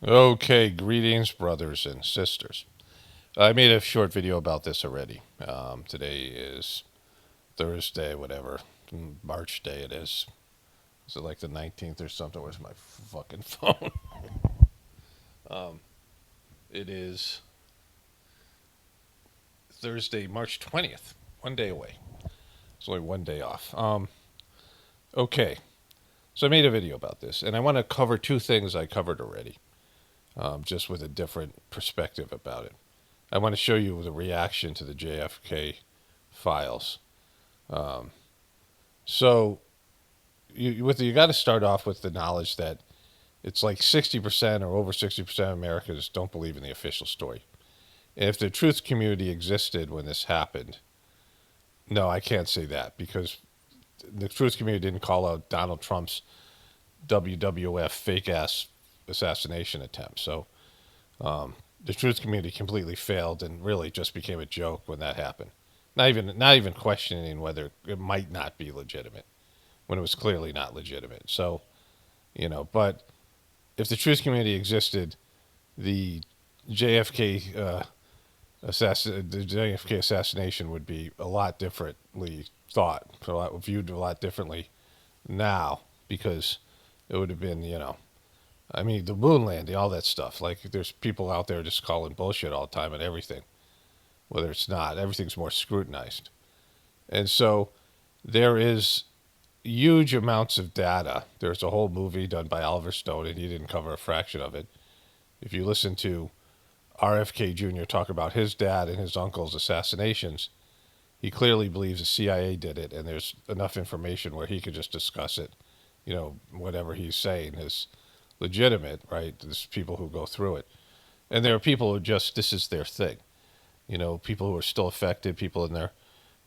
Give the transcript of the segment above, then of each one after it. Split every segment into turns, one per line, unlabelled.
Okay, greetings, brothers and sisters. I made a short video about this already. Today is Thursday, whatever March day it is. Is it like the 19th or something? Where's my fucking phone? It is Thursday, March 20th. One day away. It's only one day off. Okay, so I made a video about this, and I want to cover two things I covered already, just with a different perspective about it. I want to show you the reaction to the JFK files. Um, so you got to start off with the knowledge that it's like 60% or over 60% of Americans don't believe in the official story. And if the truth community existed when this happened, no, I can't say that because the truth community didn't call out Donald Trump's WWF fake ass assassination attempt. So the truth community completely failed and really just became a joke when that happened. Not even questioning whether it might not be legitimate when it was clearly not legitimate. So but if the truth community existed, the JFK the JFK assassination would be a lot differently thought, viewed a lot differently now because it would have been, I mean, the moon landing, all that stuff. Like, there's people out there just calling bullshit all the time and everything, whether it's not. Everything's more scrutinized. And so there is huge amounts of data. There's a whole movie done by Oliver Stone, and he didn't cover a fraction of it. If you listen to RFK Jr. talk about his dad and his uncle's assassinations, he clearly believes the CIA did it, and there's enough information where he could just discuss it. Whatever he's saying is legitimate, right? There's people who go through it. And there are people who just, this is their thing. People who are still affected, people in their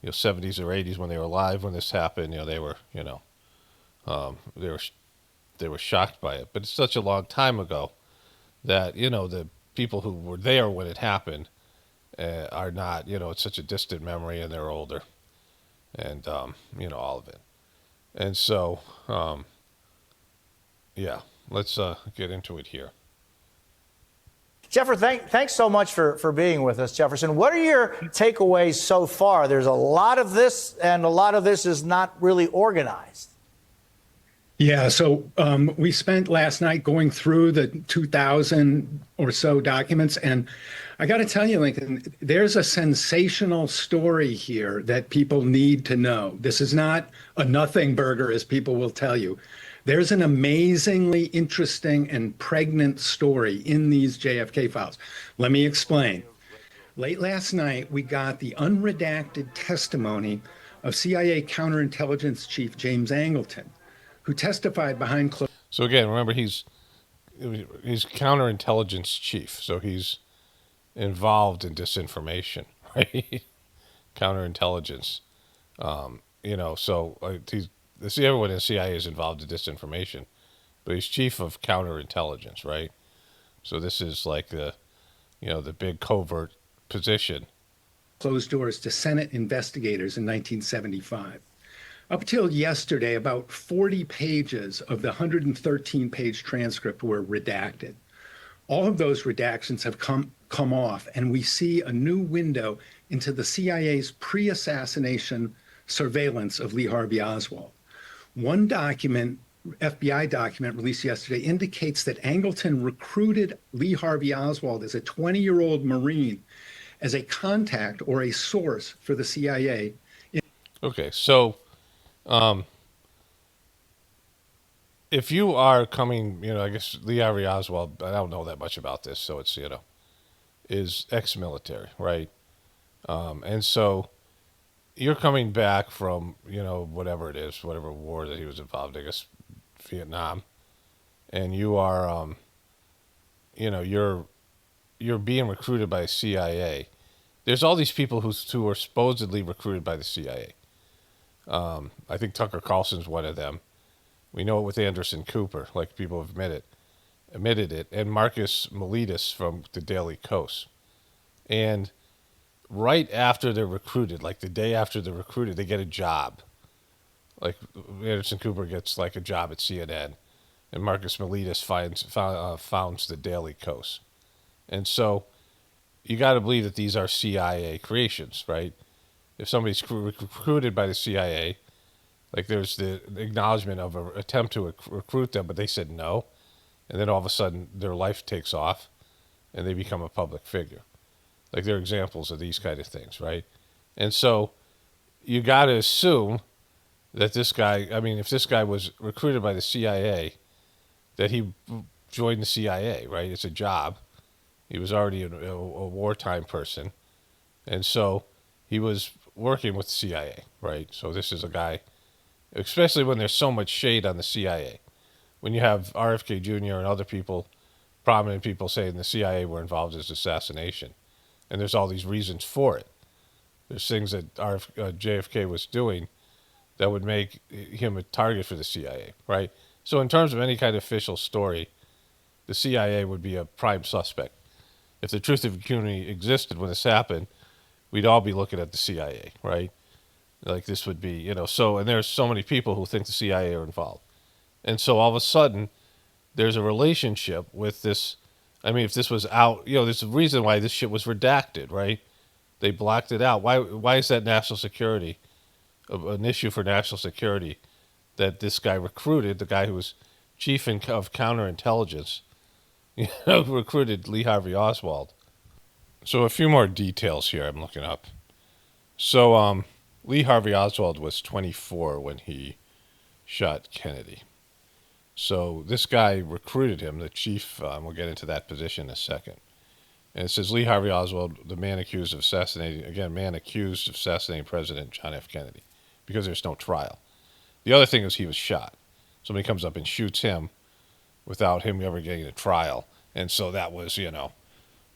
70s or 80s when they were alive when this happened. They were, they were they were shocked by it. But it's such a long time ago that the people who were there when it happened are not. It's such a distant memory, and they're older, and all of it. And so, yeah, let's get into it here.
Thanks so much for being with us, Jefferson. What are your takeaways so far? There's a lot of this, and a lot of this is not really organized.
Yeah, so we spent last night going through the 2,000 or so documents, and I got to tell you, Lincoln, there's a sensational story here that people need to know. This is not a nothing burger, as people will tell you. There's an amazingly interesting and pregnant story in these JFK files. Let me explain. Late last night, we got the unredacted testimony of CIA counterintelligence chief James Angleton, who testified behind closed.
So again, remember he's counterintelligence chief, so he's involved in disinformation, right? Counterintelligence. See, everyone in the CIA is involved in disinformation, but he's chief of counterintelligence, right? So this is like the big covert position.
Closed doors to Senate investigators in 1975. Up till yesterday, about 40 pages of the 113-page transcript were redacted. All of those redactions have come off, and we see a new window into the CIA's pre-assassination surveillance of Lee Harvey Oswald. One document, FBI document released yesterday, indicates that Angleton recruited Lee Harvey Oswald as a 20-year-old Marine as a contact or a source for the CIA.
Okay, so if you are coming, I guess Lee Harvey Oswald, I don't know that much about this, so it's, is ex-military, right? And so you're coming back from, whatever it is, whatever war that he was involved in, I guess Vietnam, and you are, you're being recruited by the CIA. There's all these people who are supposedly recruited by the CIA. I think Tucker Carlson's one of them. We know it with Anderson Cooper, like people have admitted it, and Marcus Miletus from the Daily Kos. And right after they're recruited, like the day after they're recruited, they get a job. Like Anderson Cooper gets like a job at CNN, and Marcus Miletus founds the Daily Kos. And so you got to believe that these are CIA creations, right? If somebody's recruited by the CIA, like there's the acknowledgement of an attempt to recruit them, but they said no, and then all of a sudden their life takes off, and they become a public figure. Like they're examples of these kind of things, right? And so you got to assume that this guy, I mean, if this guy was recruited by the CIA, that he joined the CIA, right? It's a job. He was already a wartime person. And so he was working with the CIA, right? So this is a guy, especially when there's so much shade on the CIA. When you have RFK Jr. and other people, prominent people saying the CIA were involved in this assassination, and there's all these reasons for it. There's things that JFK was doing that would make him a target for the CIA, right? So in terms of any kind of official story, the CIA would be a prime suspect. If the truth of community existed when this happened, we'd all be looking at the CIA, right? Like this would be, so, and there's so many people who think the CIA are involved. And so all of a sudden, there's a relationship with this. I mean, if this was out, there's a reason why this shit was redacted, right? They blocked it out. Why is that national security, an issue for national security, that this guy recruited, the guy who was chief of counterintelligence, recruited Lee Harvey Oswald. So a few more details here I'm looking up. So Lee Harvey Oswald was 24 when he shot Kennedy. So this guy recruited him, the chief. We'll get into that position in a second. And it says Lee Harvey Oswald, the man accused of assassinating President John F. Kennedy, because there's no trial. The other thing is he was shot. Somebody comes up and shoots him without him ever getting a trial. And so that was,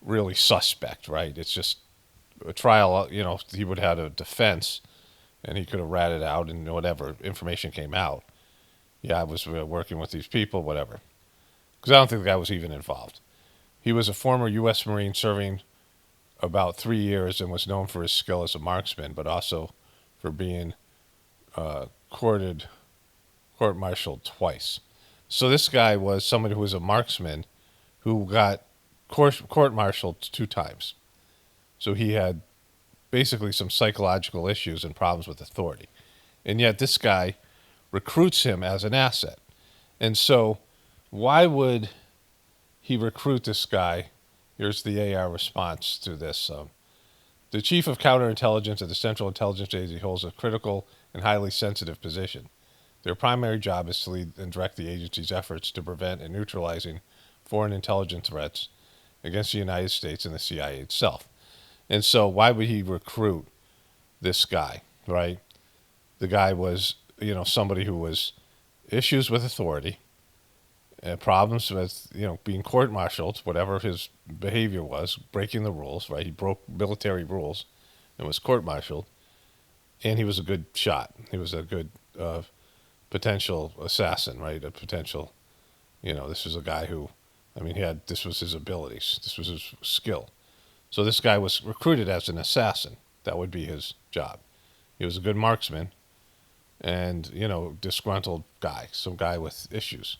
really suspect, right? It's just a trial, he would have had a defense and he could have ratted out and whatever information came out. Yeah, I was working with these people, whatever. Because I don't think the guy was even involved. He was a former U.S. Marine serving about 3 years and was known for his skill as a marksman, but also for being court-martialed twice. So this guy was somebody who was a marksman who got court-martialed 2 times. So he had basically some psychological issues and problems with authority. And yet this guy recruits him as an asset. And so why would he recruit this guy? Here's the AR response to this. The chief of counterintelligence at the Central Intelligence Agency holds a critical and highly sensitive position. Their primary job is to lead and direct the agency's efforts to prevent and neutralizing foreign intelligence threats against the United States and the CIA itself. And so why would he recruit this guy, right? The guy was, somebody who was issues with authority, problems with, being court-martialed, whatever his behavior was, breaking the rules, right? He broke military rules and was court-martialed, and he was a good shot. He was a good potential assassin, right? A potential, this was a guy who, this was his abilities. This was his skill. So this guy was recruited as an assassin. That would be his job. He was a good marksman and, disgruntled guy, some guy with issues.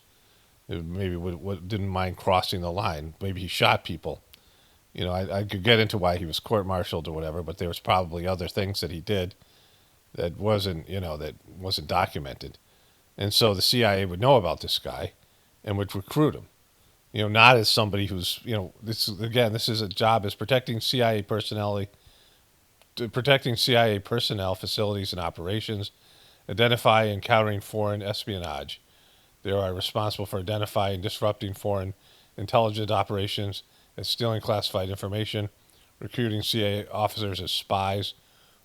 Maybe didn't mind crossing the line. Maybe he shot people. I could get into why he was court-martialed or whatever, but there was probably other things that he did that wasn't documented. And so the CIA would know about this guy and would recruit him. Not as somebody who's, this is a job as protecting CIA personnel, facilities and operations, identifying and countering foreign espionage. They are responsible for identifying and disrupting foreign intelligence operations and stealing classified information, recruiting CIA officers as spies,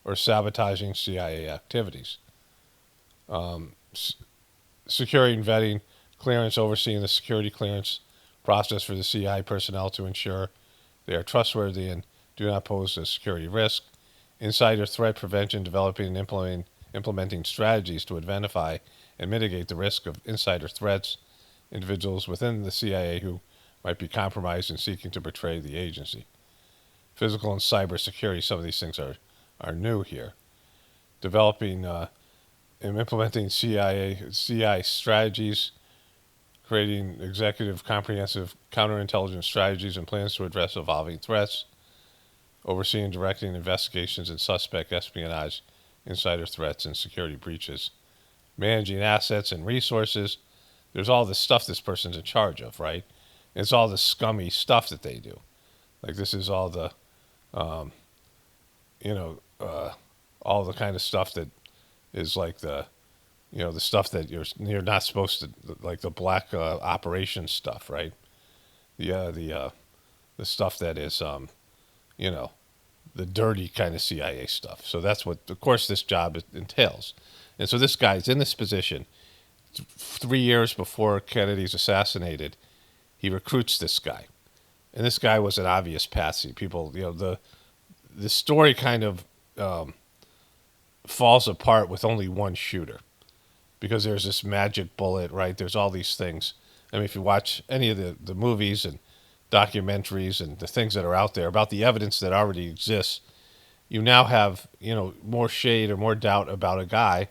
or sabotaging CIA activities. Securing, vetting, clearance, overseeing the security clearance process for the CIA personnel to ensure they are trustworthy and do not pose a security risk. Insider threat prevention, developing and implementing strategies to identify and mitigate the risk of insider threats, individuals within the CIA who might be compromised and seeking to betray the agency. Physical and cyber security, some of these things are new here. Developing and implementing CIA strategies, creating executive comprehensive counterintelligence strategies and plans to address evolving threats, overseeing and directing investigations in suspect espionage, insider threats, and security breaches, managing assets and resources. There's all this stuff this person's in charge of, right? And it's all the scummy stuff that they do. Like this is all the, you know, all the kind of stuff that is like the, you know, the stuff that you're not supposed to, like the black operations stuff, right? The stuff that is, you know, the dirty kind of CIA stuff. So that's what, of course, this job entails. And so this guy's in this position 3 years before Kennedy's assassinated. He recruits this guy, and this guy was an obvious patsy. People, you know, the story kind of falls apart with only one shooter, because there's this magic bullet, right? There's all these things. I mean, if you watch any of the movies and documentaries and the things that are out there about the evidence that already exists, you now have, you know, more shade or more doubt about a guy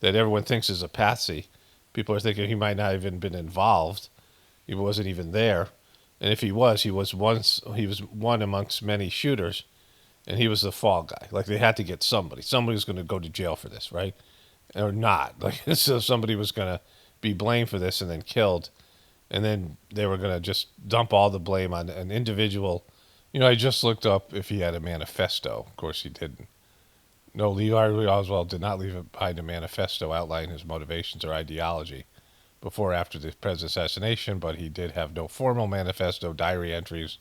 that everyone thinks is a patsy. People are thinking he might not have even been involved. He wasn't even there. And if he was one amongst many shooters, and he was the fall guy. Like they had to get somebody. Somebody was going to go to jail for this, right? Or not. Like so somebody was going to be blamed for this and then killed. And then they were going to just dump all the blame on an individual. You know, I just looked up if he had a manifesto. Of course he didn't. No, Lee Harvey Oswald did not leave behind a manifesto outlining his motivations or ideology before or after the president's assassination, but he did have no formal manifesto, diary entries,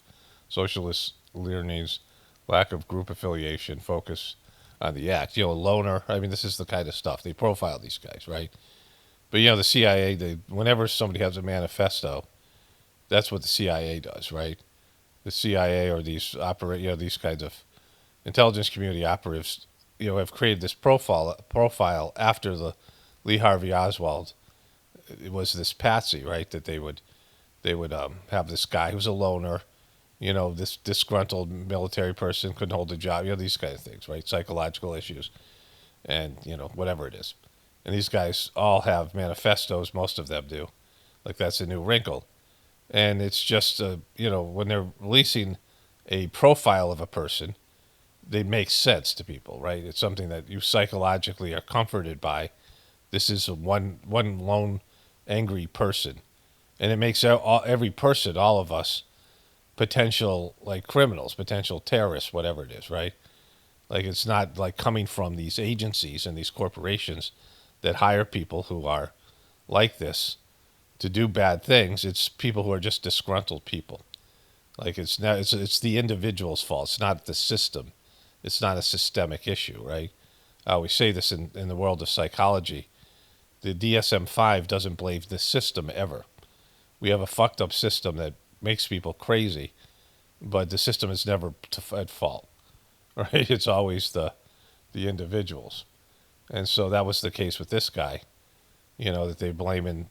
socialist leanings, lack of group affiliation, focus on the act. You know, a loner. I mean, this is the kind of stuff. They profile these guys, right? But, you know, the CIA, whenever somebody has a manifesto, that's what the CIA does, right? The CIA or these these kinds of intelligence community operatives, you know, have created this profile after the Lee Harvey Oswald. It was this patsy, right? That they would have this guy who's a loner, you know, this disgruntled military person, couldn't hold a job, you know, these kind of things, right? Psychological issues, and you know, whatever it is. And these guys all have manifestos. Most of them do. Like that's a new wrinkle, and it's just you know, when they're releasing a profile of a person, they make sense to people, right? It's something that you psychologically are comforted by. This is one lone angry person, and it makes every person, all of us, potential like criminals, potential terrorists, whatever it is, right? Like it's not like coming from these agencies and these corporations that hire people who are like this to do bad things. It's people who are just disgruntled people. Like it's not, it's the individual's fault. It's not the system. It's not a systemic issue, right? I always say this in the world of psychology. The DSM-5 doesn't blame the system ever. We have a fucked up system that makes people crazy, but the system is never at fault, right? It's always the individuals. And so that was the case with this guy, you know, that they're blaming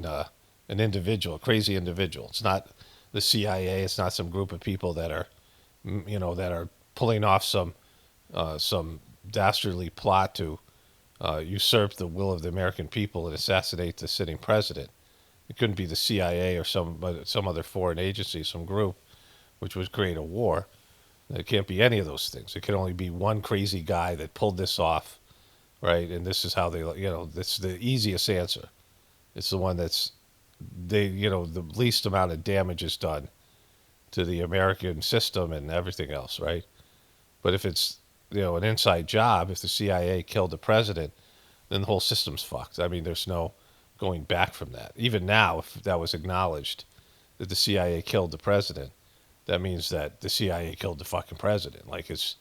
an individual, a crazy individual. It's not the CIA. It's not some group of people that are, you know, that are pulling off some dastardly plot to usurp the will of the American people and assassinate the sitting president. It couldn't be the CIA or some other foreign agency, some group, which would create a war. It can't be any of those things. It can only be one crazy guy that pulled this off, right? And this is how they, you know, that's the easiest answer. It's the one that's, you know, the least amount of damage is done to the American system and everything else, right? But if it's, you know, an inside job, if the CIA killed the president, then the whole system's fucked. I mean, there's no going back from that. Even now, if that was acknowledged that the CIA killed the president, that means that the CIA killed the fucking president. Like it's,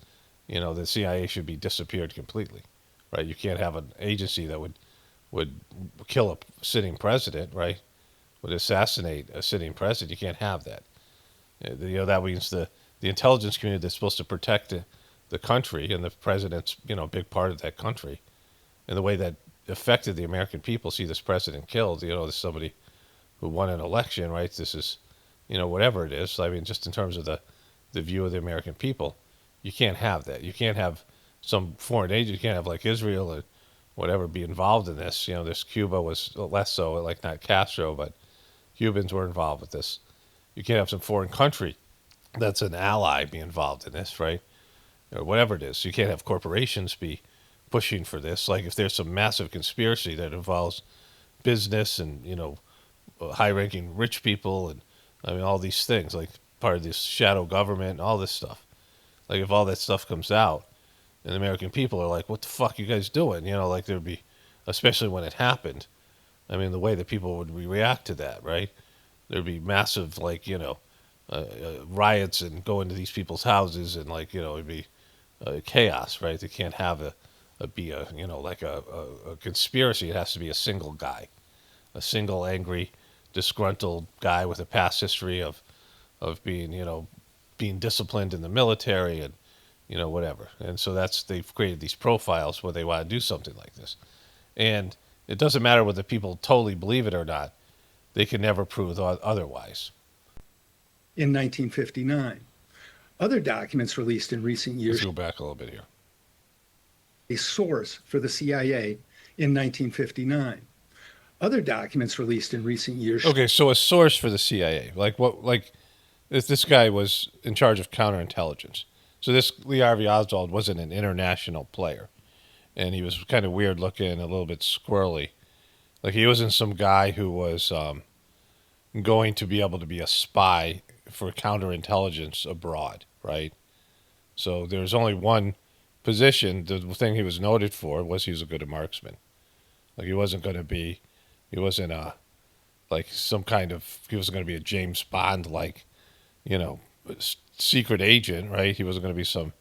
you know, the CIA should be disappeared completely, right? You can't have an agency that would kill a sitting president, right? Would assassinate a sitting president. You can't have that. You know, that means the intelligence community that's supposed to protect the country, and the president's, you know, a big part of that country, and the way that affected the American people see this president killed. You know, this is somebody who won an election, right? This is, you know, whatever it is. I mean, just in terms of the view of the American people, you can't have that. You can't have some foreign agent. You can't have like Israel whatever be involved in this. This Cuba was less so, like not Castro, but Cubans were involved with this. You can't have some foreign country that's an ally be involved in this, right? Or whatever it is. You can't have corporations be pushing for this. Like if there's some massive conspiracy that involves business and high-ranking rich people and I mean all these things, like part of this shadow government and all this stuff. Like if all that stuff comes out, and the American people are like, "What the fuck you guys doing?" Like there'd be, especially when it happened. I mean, the way that people would react to that, right? There'd be massive, like riots and go into these people's houses, and it'd be chaos, right? They can't have a conspiracy. It has to be a single guy, a single angry, disgruntled guy with a past history of being disciplined in the military and whatever. And so they've created these profiles where they want to do something like this. And it doesn't matter whether people totally believe it or not. They can never prove otherwise.
In 1959, other documents released in recent years.
Let's go back a little bit here.
A source for the CIA in 1959. Other documents released in recent years.
Okay, so a source for the CIA, like what? Like if this guy was in charge of counterintelligence. So this Lee Harvey Oswald wasn't an international player, and he was kind of weird looking, a little bit squirrely. Like he wasn't some guy who was going to be able to be a spy for counterintelligence abroad, right? So there's only one position. The thing he was noted for was he was a good marksman. Like he wasn't going to be, he wasn't like some kind of, he wasn't going to be a James Bond like, secret agent, right? He wasn't going to be some,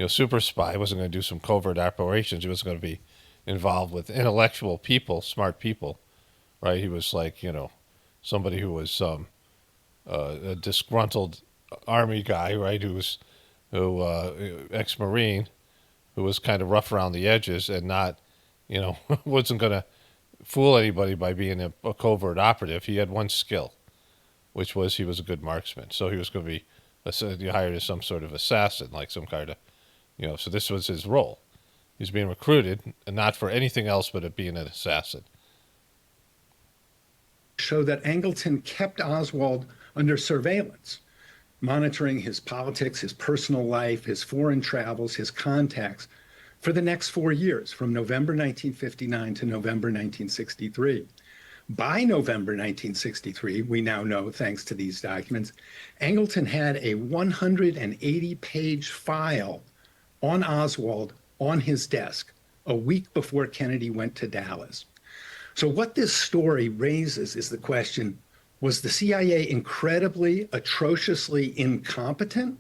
super spy. He wasn't going to do some covert operations. He wasn't going to be involved with intellectual people, smart people, right? He was like, somebody who was a disgruntled army guy, right? Who ex-Marine, who was kind of rough around the edges and not, wasn't going to fool anybody by being a covert operative. He had one skill, which was he was a good marksman. So he was going to be hired as some sort of assassin, like some kind of, so this was his role. He's being recruited, and not for anything else but being an assassin.
Show that Angleton kept Oswald under surveillance, monitoring his politics, his personal life, his foreign travels, his contacts for the next 4 years, from November 1959 to November 1963. By November 1963, we now know, thanks to these documents, Angleton had a 180-page file on Oswald on his desk a week before Kennedy went to Dallas. So what this story raises is the question, was the CIA incredibly, atrociously incompetent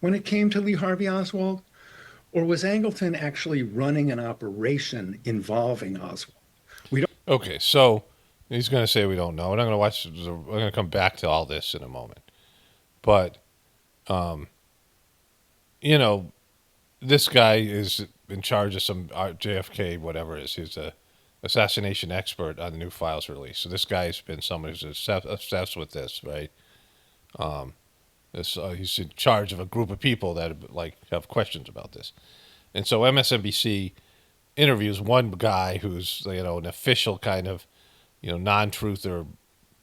when it came to Lee Harvey Oswald? Or was Angleton actually running an operation involving Oswald?
Okay, so he's going to say we don't know, and I'm going to come back to all this in a moment. But, this guy is in charge of some JFK, whatever it is. He's a assassination expert on the new files release. So this guy's been someone who's obsessed with this, right? He's in charge of a group of people that have questions about this. And so MSNBC interviews one guy who's an official kind of non-truther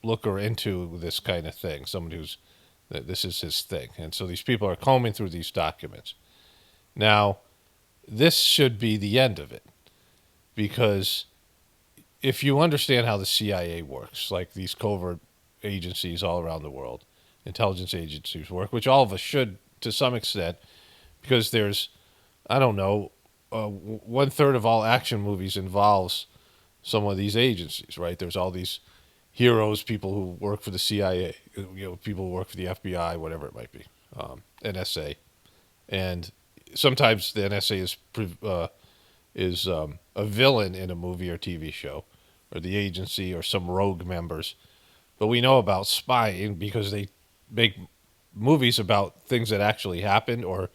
looker into this kind of thing, someone who's this is his thing. And so these people are combing through these documents. Now, this should be the end of it, because if you understand how the CIA works, like these covert agencies all around the world, intelligence agencies work, which all of us should to some extent, because there's, I don't know, 1/3 of all action movies involves some of these agencies, right? There's all these heroes, people who work for the CIA, people who work for the FBI, whatever it might be, NSA, and sometimes the NSA is a villain in a movie or TV show, or the agency, or some rogue members. But we know about spying because they make movies about things that actually happened, or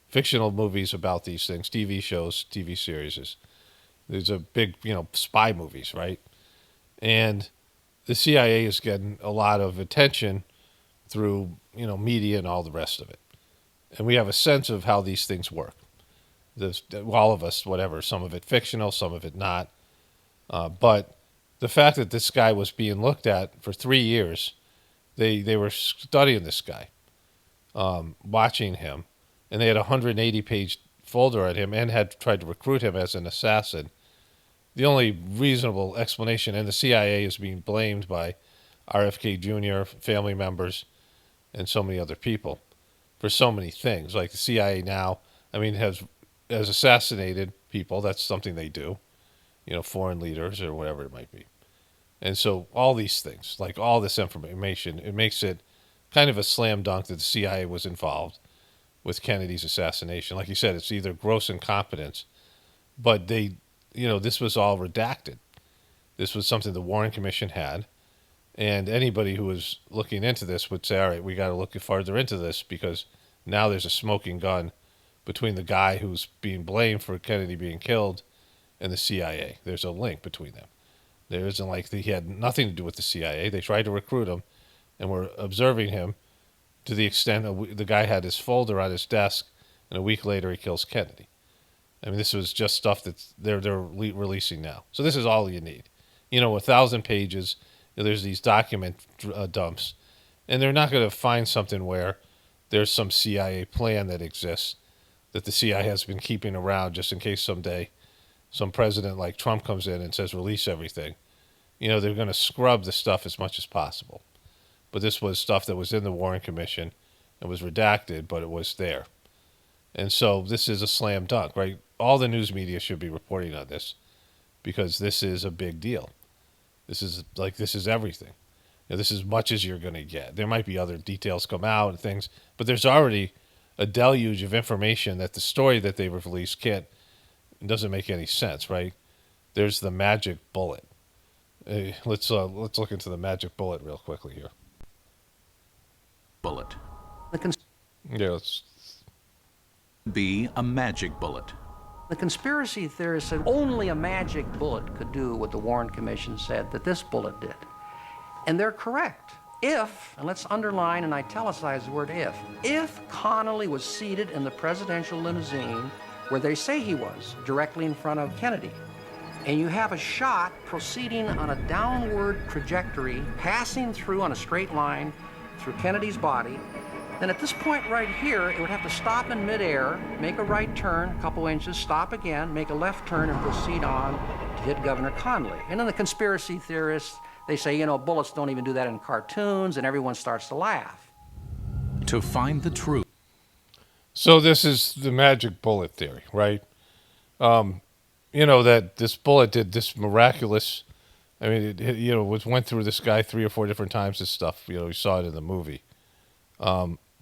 fictional movies about these things, TV shows, TV series. There's a big, spy movies, right? And the CIA is getting a lot of attention through, media and all the rest of it. And we have a sense of how these things work. all of us, whatever, some of it fictional, some of it not. But the fact that this guy was being looked at for 3 years, they were studying this guy, watching him, and they had a 180-page folder on him and had tried to recruit him as an assassin. The only reasonable explanation, and the CIA is being blamed by RFK Jr., family members, and so many other people for so many things. Like the CIA now, I mean, has assassinated people. That's something they do, foreign leaders or whatever it might be. And so all these things, like all this information, it makes it kind of a slam dunk that the CIA was involved with Kennedy's assassination. Like you said, it's either gross incompetence, but this was all redacted. This was something the Warren Commission had. And anybody who was looking into this would say, all right, we got to look farther into this because now there's a smoking gun between the guy who's being blamed for Kennedy being killed and the CIA. There's a link between them. There isn't like he had nothing to do with the CIA. They tried to recruit him and were observing him to the extent the guy had his folder on his desk, and a week later he kills Kennedy. I mean, this was just stuff that they're releasing now. So this is all you need. 1,000 pages. There's these document dumps, and they're not going to find something where there's some CIA plan that exists that the CIA has been keeping around just in case someday some president like Trump comes in and says release everything. They're going to scrub the stuff as much as possible. But this was stuff that was in the Warren Commission and was redacted, but it was there. And so this is a slam dunk, right? All the news media should be reporting on this because this is a big deal. This is everything. This is as much as you're going to get. There might be other details come out and things, but there's already a deluge of information that the story that they released doesn't make any sense, right? There's the magic bullet. Let's look into the magic bullet real quickly here.
Bullet.
Yeah, let's
Be a magic bullet.
The conspiracy theorists said only a magic bullet could do what the Warren Commission said that this bullet did. And they're correct. If, and let's underline and italicize the word if Connally was seated in the presidential limousine where they say he was, directly in front of Kennedy, and you have a shot proceeding on a downward trajectory, passing through on a straight line through Kennedy's body, then at this point right here, it would have to stop in midair, make a right turn, a couple inches, stop again, make a left turn, and proceed on to hit Governor Connally. And then the conspiracy theorists, they say, bullets don't even do that in cartoons, and everyone starts to laugh.
To find the truth.
So this is the magic bullet theory, right? That this bullet did this miraculous. I mean, it went through this guy 3 or 4 different times. This stuff, you saw it in the movie.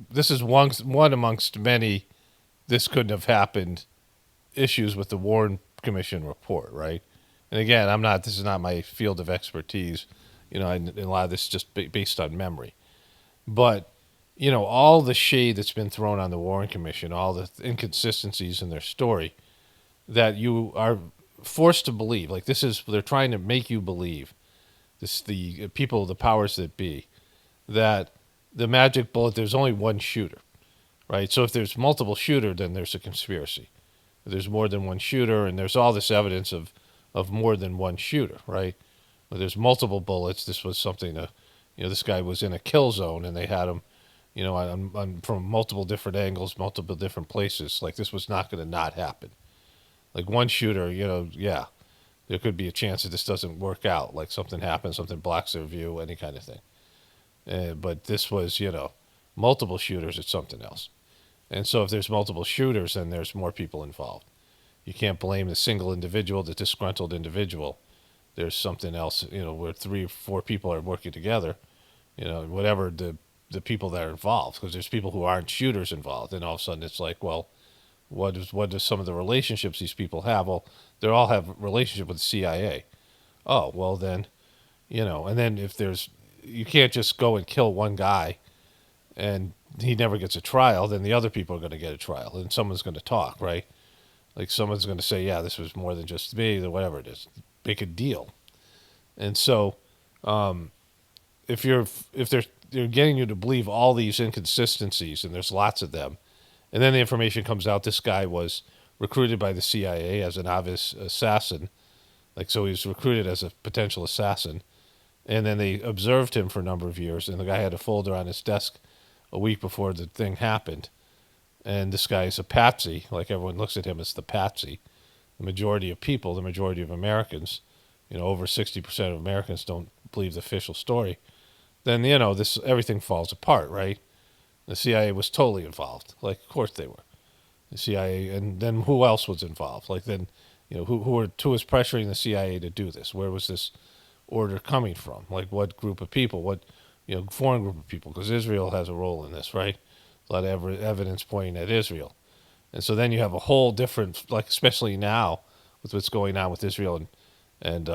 This is one amongst many. This couldn't have happened. Issues with the Warren Commission report, right? And again, this is not my field of expertise. And a lot of this is just based on memory. But all the shade that's been thrown on the Warren Commission, all the inconsistencies in their story, that you are forced to believe. Like they're trying to make you believe. The people, the powers that be, that the magic bullet, there's only one shooter, right? So if there's multiple shooter, then there's a conspiracy. If there's more than one shooter, and there's all this evidence of more than one shooter, right? Well, there's multiple bullets. This was something this guy was in a kill zone, and they had him, from multiple different angles, multiple different places. Like this was not going to not happen. Like one shooter, yeah, there could be a chance that this doesn't work out. Like something happens, something blocks their view, any kind of thing. But this was, multiple shooters, it's something else. And so if there's multiple shooters, then there's more people involved. You can't blame the single individual, the disgruntled individual. There's something else, where 3 or 4 people are working together, whatever the people that are involved. Because there's people who aren't shooters involved. And all of a sudden it's like, well, what does some of the relationships these people have? Well, they all have a relationship with the CIA. Oh, well then, and then if you can't just go and kill one guy and he never gets a trial, then the other people are going to get a trial and someone's going to talk, right? Like someone's going to say, yeah, this was more than just me, or whatever it is. Make a deal. And so if they're getting you to believe all these inconsistencies, and there's lots of them, and then the information comes out, this guy was recruited by the CIA as an obvious assassin. Like, so he was recruited as a potential assassin. And then they observed him for a number of years, and the guy had a folder on his desk a week before the thing happened. And this guy is a patsy. Like, everyone looks at him as the patsy. The majority of people, the majority of Americans, over 60% of Americans don't believe the official story. Then, this everything falls apart, right? The CIA was totally involved. Like, of course they were. The CIA, and then who else was involved? Like, then, who was pressuring the CIA to do this? Where was this order coming from? Like, what group of people? What, foreign group of people? Because Israel has a role in this, right? A lot of evidence pointing at Israel. And so then you have a whole different, like, especially now with what's going on with Israel and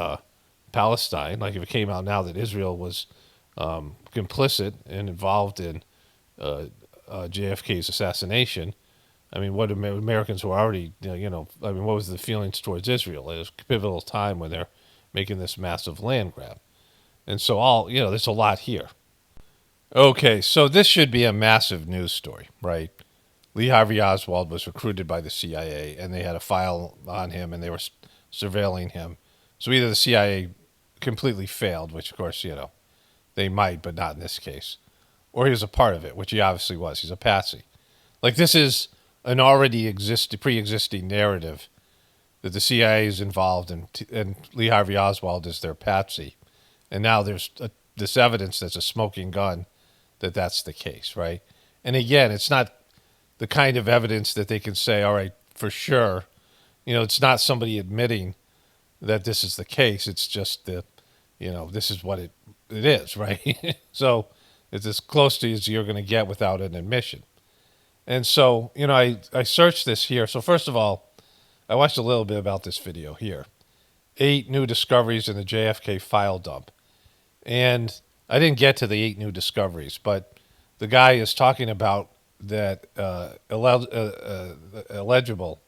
Palestine. Like, if it came out now that Israel was complicit and involved in JFK's assassination, I mean, what Americans were already, what was the feelings towards Israel? It was a pivotal time when they're making this massive land grab. And so there's a lot here. Okay, so this should be a massive news story, right? Lee Harvey Oswald was recruited by the CIA, and they had a file on him, and they were surveilling him. So either the CIA completely failed, which, of course, they might, but not in this case, or he was a part of it, which he obviously was. He's a patsy. Like, this is an already pre-existing narrative that the CIA is involved in, and Lee Harvey Oswald is their patsy. And now there's this evidence that's a smoking gun that that's the case, right? And again, it's not the kind of evidence that they can say, all right, for sure. It's not somebody admitting that this is the case. It's just this is what it is, right? So it's as close to as you're going to get without an admission. And so, I searched this here. So first of all, I watched a little bit about this video here. 8 new discoveries in the JFK file dump. And I didn't get to the 8 new discoveries, but the guy is talking about that illegible,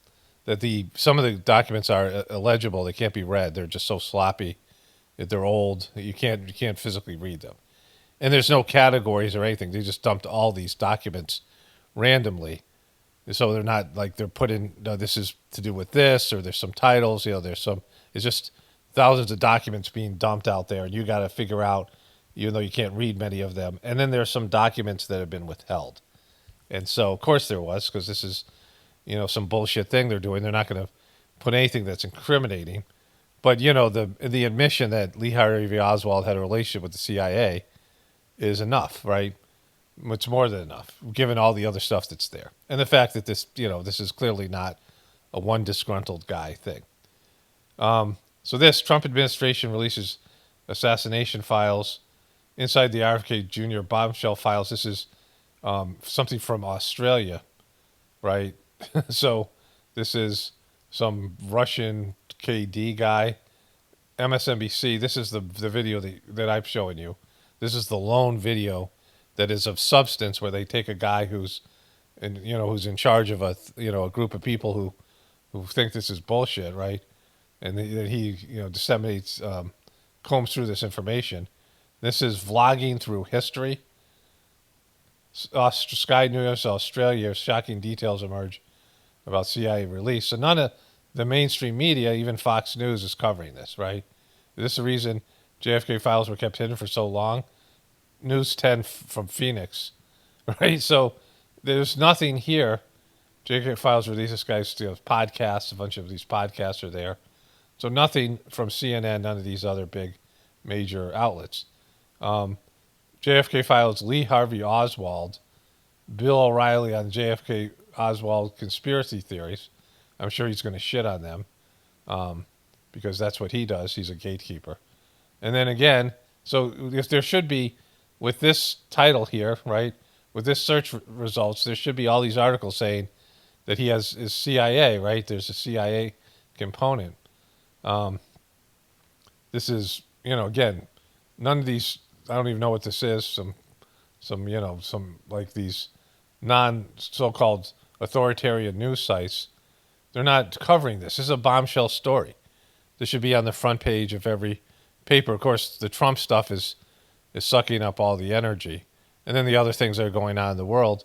that some of the documents are illegible. They can't be read. They're just so sloppy that they're old that you can't physically read them. And there's no categories or anything. They just dumped all these documents randomly. So they're not like they're put in, no, this is to do with this, or there's some titles, it's just thousands of documents being dumped out there, and you got to figure out, even though you can't read many of them. And then there's some documents that have been withheld. And so, of course there was, because this is, some bullshit thing they're doing. They're not going to put anything that's incriminating. But, the admission that Lee Harvey Oswald had a relationship with the CIA is enough, right? It's more than enough, given all the other stuff that's there. And the fact that this is clearly not a one disgruntled guy thing. So this Trump administration releases assassination files inside the RFK Jr. bombshell files. This is something from Australia, right? So this is some Russian KD guy, MSNBC. This is the video that I'm showing you. This is the lone video that is of substance, where they take a guy who's in charge of a group of people who think this is bullshit, right? And he disseminates, combs through this information. This is vlogging through history. Sky News Australia, shocking details emerge about CIA release. So none of the mainstream media, even Fox News, is covering this, right? Is this the reason JFK files were kept hidden for so long? News 10 from Phoenix, right? So there's nothing here. JFK files release, this guy's podcasts, a bunch of these podcasts are there. So nothing from CNN, none of these other big major outlets. JFK files Lee Harvey Oswald, Bill O'Reilly on JFK Oswald conspiracy theories. I'm sure he's going to shit on them because that's what he does. He's a gatekeeper. And then again, so if there should be, with this title here, right, with this search results, there should be all these articles saying that he is CIA, right? There's a CIA component. This is, again, none of these, I don't even know what this is. Some like these so-called authoritarian news sites, they're not covering this. This is a bombshell story. This should be on the front page of every paper. Of course, the Trump stuff is sucking up all the energy. And then the other things that are going on in the world,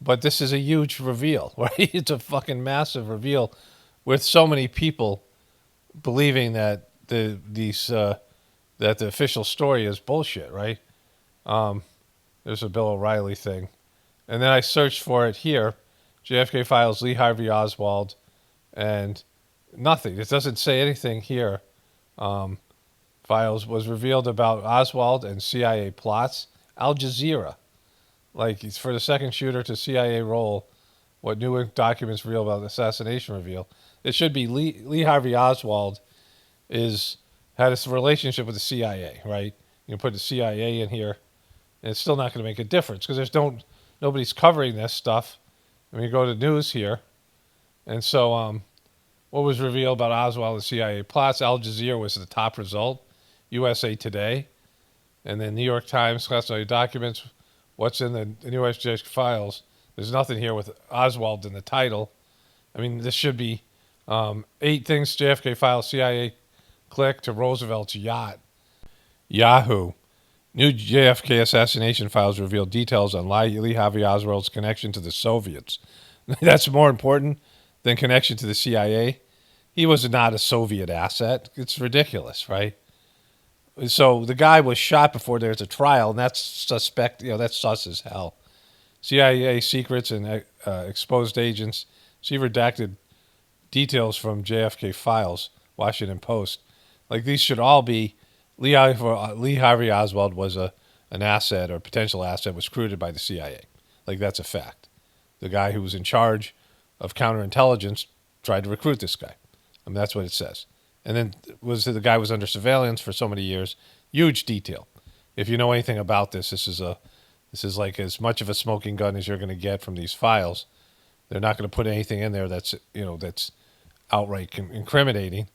But this is a huge reveal, right? It's a fucking massive reveal with so many people believing that that the official story is bullshit, right? There's a Bill O'Reilly thing. And then I searched for it here. JFK files, Lee Harvey Oswald, and nothing. It doesn't say anything here. Files was revealed about Oswald and CIA plots. Al Jazeera, like it's for the second shooter to CIA role. What new documents reveal about the assassination reveal? It should be Lee Harvey Oswald had a relationship with the CIA, right? You can put the CIA in here, and it's still not going to make a difference because nobody's covering this stuff. I mean, you go to news here, and so what was revealed about Oswald and CIA plots? Al Jazeera was the top result. USA Today, and then New York Times classified documents. What's in the U.S. JFK files? There's nothing here with Oswald in the title. I mean, this should be 8 things JFK files CIA click to Roosevelt's yacht. Yahoo. New JFK assassination files reveal details on Lee Harvey Oswald's connection to the Soviets. That's more important than connection to the CIA. He was not a Soviet asset. It's ridiculous, right? So the guy was shot before there's a trial, and that's suspect. That's sus as hell. CIA secrets and exposed agents. See redacted details from JFK files. Washington Post. Like these should all be. Lee Harvey Oswald was an asset or potential asset was recruited by the CIA. Like that's a fact. The guy who was in charge of counterintelligence tried to recruit this guy. I mean that's what it says. And then the guy was under surveillance for so many years. Huge detail. If you know anything about this, this is like as much of a smoking gun as you're going to get from these files. They're not going to put anything in there that's outright incriminating.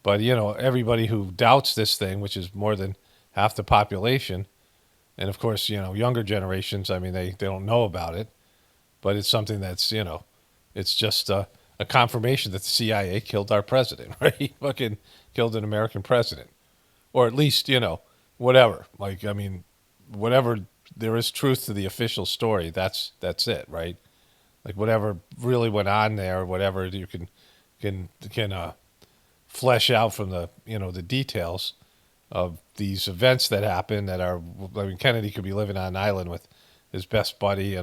But everybody who doubts this thing, which is more than half the population, and of course younger generations, I mean they don't know about it, but it's something that's it's just a confirmation that the CIA killed our president, right? Fucking killed an American president. Or at least, whatever. Like, I mean, whatever there is truth to the official story, that's it, right? Like whatever really went on there, whatever you can flesh out from the the details of these events that happen Kennedy could be living on an island with his best buddy,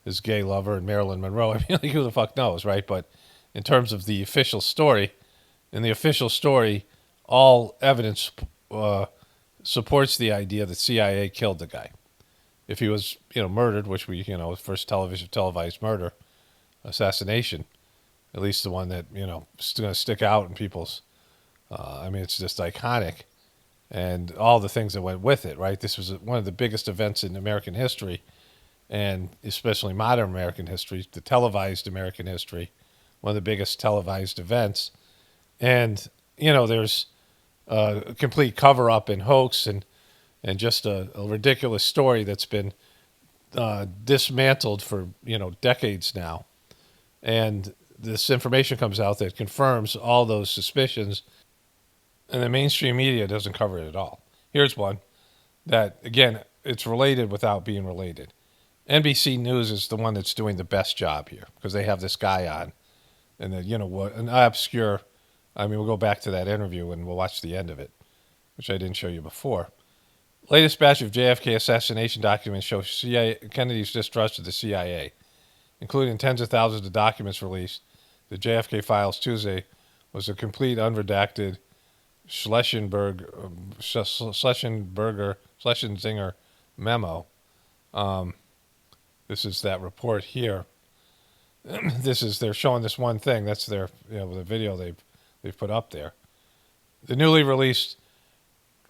his gay lover and Marilyn Monroe. I mean, like, who the fuck knows, right? But in terms of the official story, all evidence supports the idea that CIA killed the guy. If he was, murdered, which first televised murder, assassination, at least the one that, is going to stick out in people's, it's just iconic. And all the things that went with it, right? This was one of the biggest events in American history, and especially modern American history, the televised American history, one of the biggest televised events. And, there's a complete cover-up and hoax and just a ridiculous story that's been dismantled for, decades now. And this information comes out that confirms all those suspicions, and the mainstream media doesn't cover it at all. Here's one that, again, it's related without being related. NBC News is the one that's doing the best job here because they have this guy on, and then an obscure. We'll go back to that interview and we'll watch the end of it, which I didn't show you before. Latest batch of JFK assassination documents show Kennedy's distrust of the CIA, including tens of thousands of documents released. The JFK files Tuesday was a complete unredacted Schlesinger memo. This is that report here. They're showing this one thing. That's their the video they've put up there. The newly released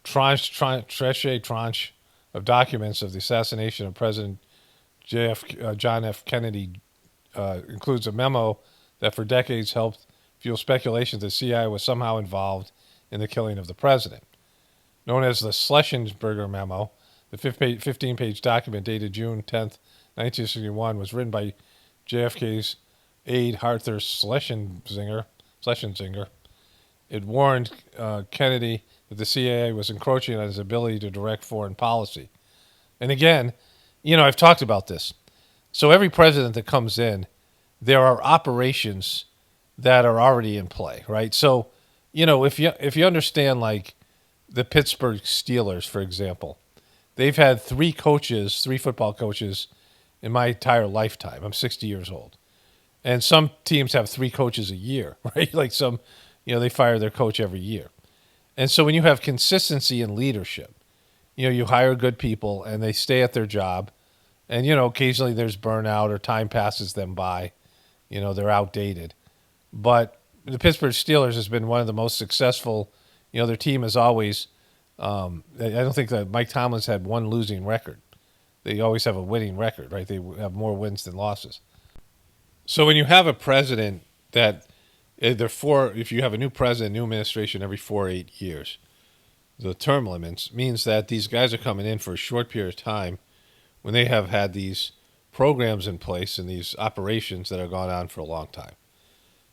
tranche of documents of the assassination of President John F. Kennedy includes a memo that for decades helped fuel speculation that the CIA was somehow involved in the killing of the president. Known as the Schlesinger memo, the 15-page document dated June 10th, 1961 was written by JFK's aide Arthur Schlesinger. It warned Kennedy that the CIA was encroaching on his ability to direct foreign policy. And again, I've talked about this. So every president that comes in, there are operations that are already in play, right? So, if you understand, like the Pittsburgh Steelers, for example, they've had three football coaches in my entire lifetime. I'm 60 years old. And some teams have three coaches a year, right? Like some, they fire their coach every year. And so when you have consistency in leadership, you hire good people and they stay at their job. And, occasionally there's burnout or time passes them by. They're outdated. But the Pittsburgh Steelers has been one of the most successful. Their team is always, I don't think that Mike Tomlin's had one losing record. They always have a winning record, right? They have more wins than losses. So when you have a president that, if you have a new president, new administration every 4 or 8 years, the term limits means that these guys are coming in for a short period of time when they have had these programs in place and these operations that have gone on for a long time.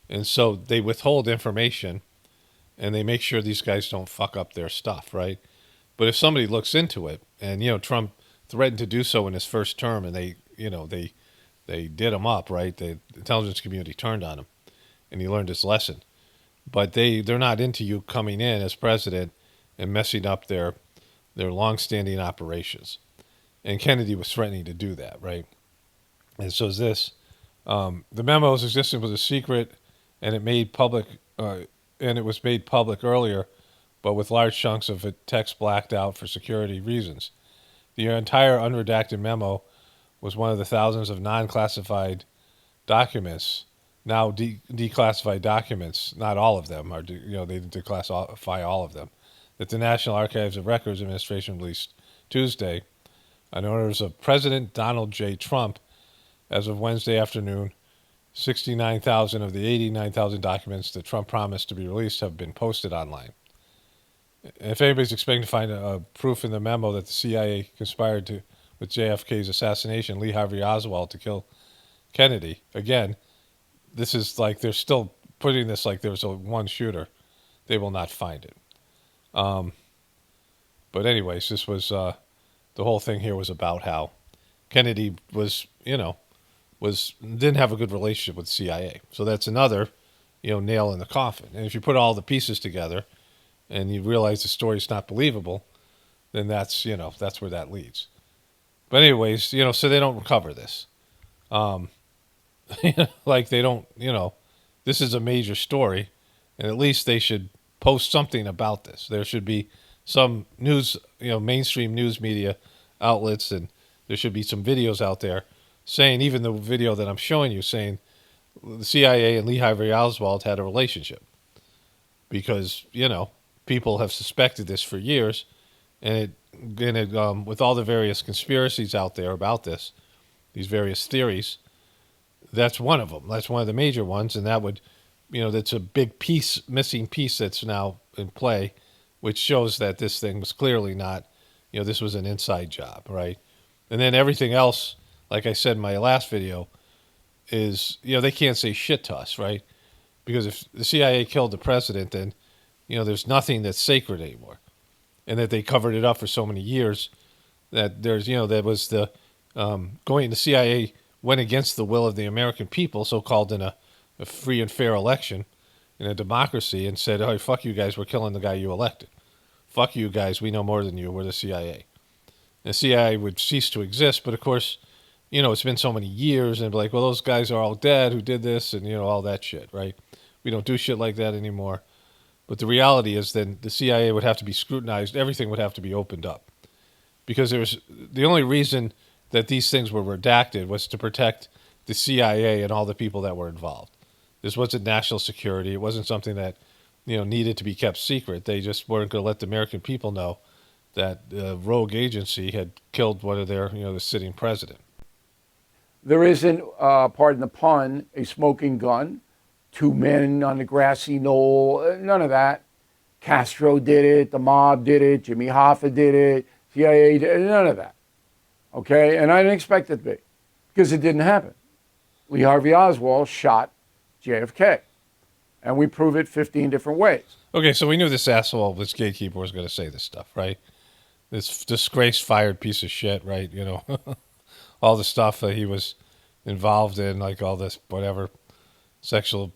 And so they withhold information and they make sure these guys don't fuck up their stuff, right? But if somebody looks into it, and Trump threatened to do so in his first term, and they did him up, right? The intelligence community turned on him, and he learned his lesson. But they're not into you coming in as president and messing up their long-standing operations. And Kennedy was threatening to do that, right? And so is this. The memo's existence was a secret, and it was made public earlier, but with large chunks of text blacked out for security reasons. The entire unredacted memo was one of the thousands of non-classified documents, now declassified documents. Not all of them are, they didn't declassify all of them, that the National Archives of Records Administration released Tuesday on orders of President Donald J. Trump. As of Wednesday afternoon, 69,000 of the 89,000 documents that Trump promised to be released have been posted online. If anybody's expecting to find proof in the memo that the CIA conspired with JFK's assassination, Lee Harvey Oswald, to kill Kennedy, again, this is like they're still putting this like there was one shooter. They will not find it. But anyways, this was the whole thing here was about how Kennedy was, didn't have a good relationship with the CIA. So that's another, nail in the coffin. And if you put all the pieces together and you realize the story's not believable, then that's where that leads. But anyways, so they don't recover this. Like they don't, this is a major story, and at least they should post something about this. There should be some news, mainstream news media outlets, and there should be some videos out there saying, even the video that I'm showing you, saying the CIA and Lee Harvey Oswald had a relationship. Because, people have suspected this for years, and with all the various conspiracies out there about this, these various theories, that's one of them. That's one of the major ones, and that would, that's a big missing piece that's now in play, which shows that this thing was clearly not, this was an inside job, right? And then everything else, like I said in my last video, is, they can't say shit to us, right? Because if the CIA killed the president, then, there's nothing that's sacred anymore. And that they covered it up for so many years that there's, that was the CIA went against the will of the American people, so-called in a free and fair election, in a democracy, and said, oh, fuck you guys, we're killing the guy you elected. Fuck you guys, we know more than you, we're the CIA. The CIA would cease to exist, but of course, it's been so many years, and be like, well, those guys are all dead who did this, and, all that shit, right? We don't do shit like that anymore. But the reality is then the CIA would have to be scrutinized. Everything would have to be opened up. Because the only reason that these things were redacted was to protect the CIA and all the people that were involved. This wasn't national security. It wasn't something that, needed to be kept secret. They just weren't going to let the American people know that the rogue agency had killed one of their, the sitting president.
There isn't, pardon the pun, a smoking gun. 2 men on the grassy knoll, none of that. Castro did it, the mob did it, Jimmy Hoffa did it, CIA did it, none of that. Okay, and I didn't expect it to be, because it didn't happen. Lee Harvey Oswald shot JFK, and we prove it 15 different ways.
Okay, so we knew this asshole, this gatekeeper, was going to say this stuff, right? This disgraced, fired piece of shit, right? All the stuff that he was involved in like all this whatever sexual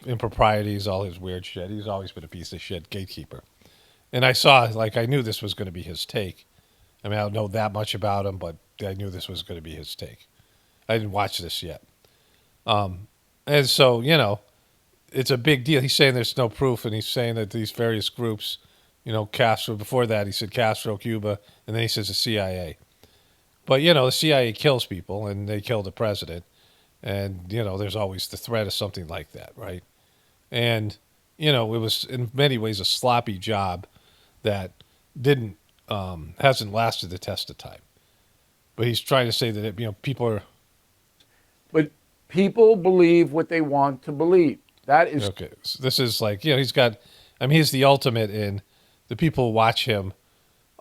improprieties, all his weird shit. He's always been a piece of shit gatekeeper. And I saw, like, I knew this was going to be his take. I mean, I don't know that much about him, but I knew this was going to be his take. I didn't watch this yet. And so, you know, it's a big deal. He's saying there's no proof, and he's saying that these various groups, you know, Castro, before that he said Castro, Cuba, and then he says the CIA. But, you know, the CIA kills people, and they kill the president. And, you know, there's always the threat of something like that, right? And, you know, it was in many ways a sloppy job that didn't, hasn't lasted the test of time. But he's trying to say that, you know, people are...
But people believe what they want to believe. That is...
Okay, so this is like, you know, he's got... I mean, he's the ultimate in... The people who watch him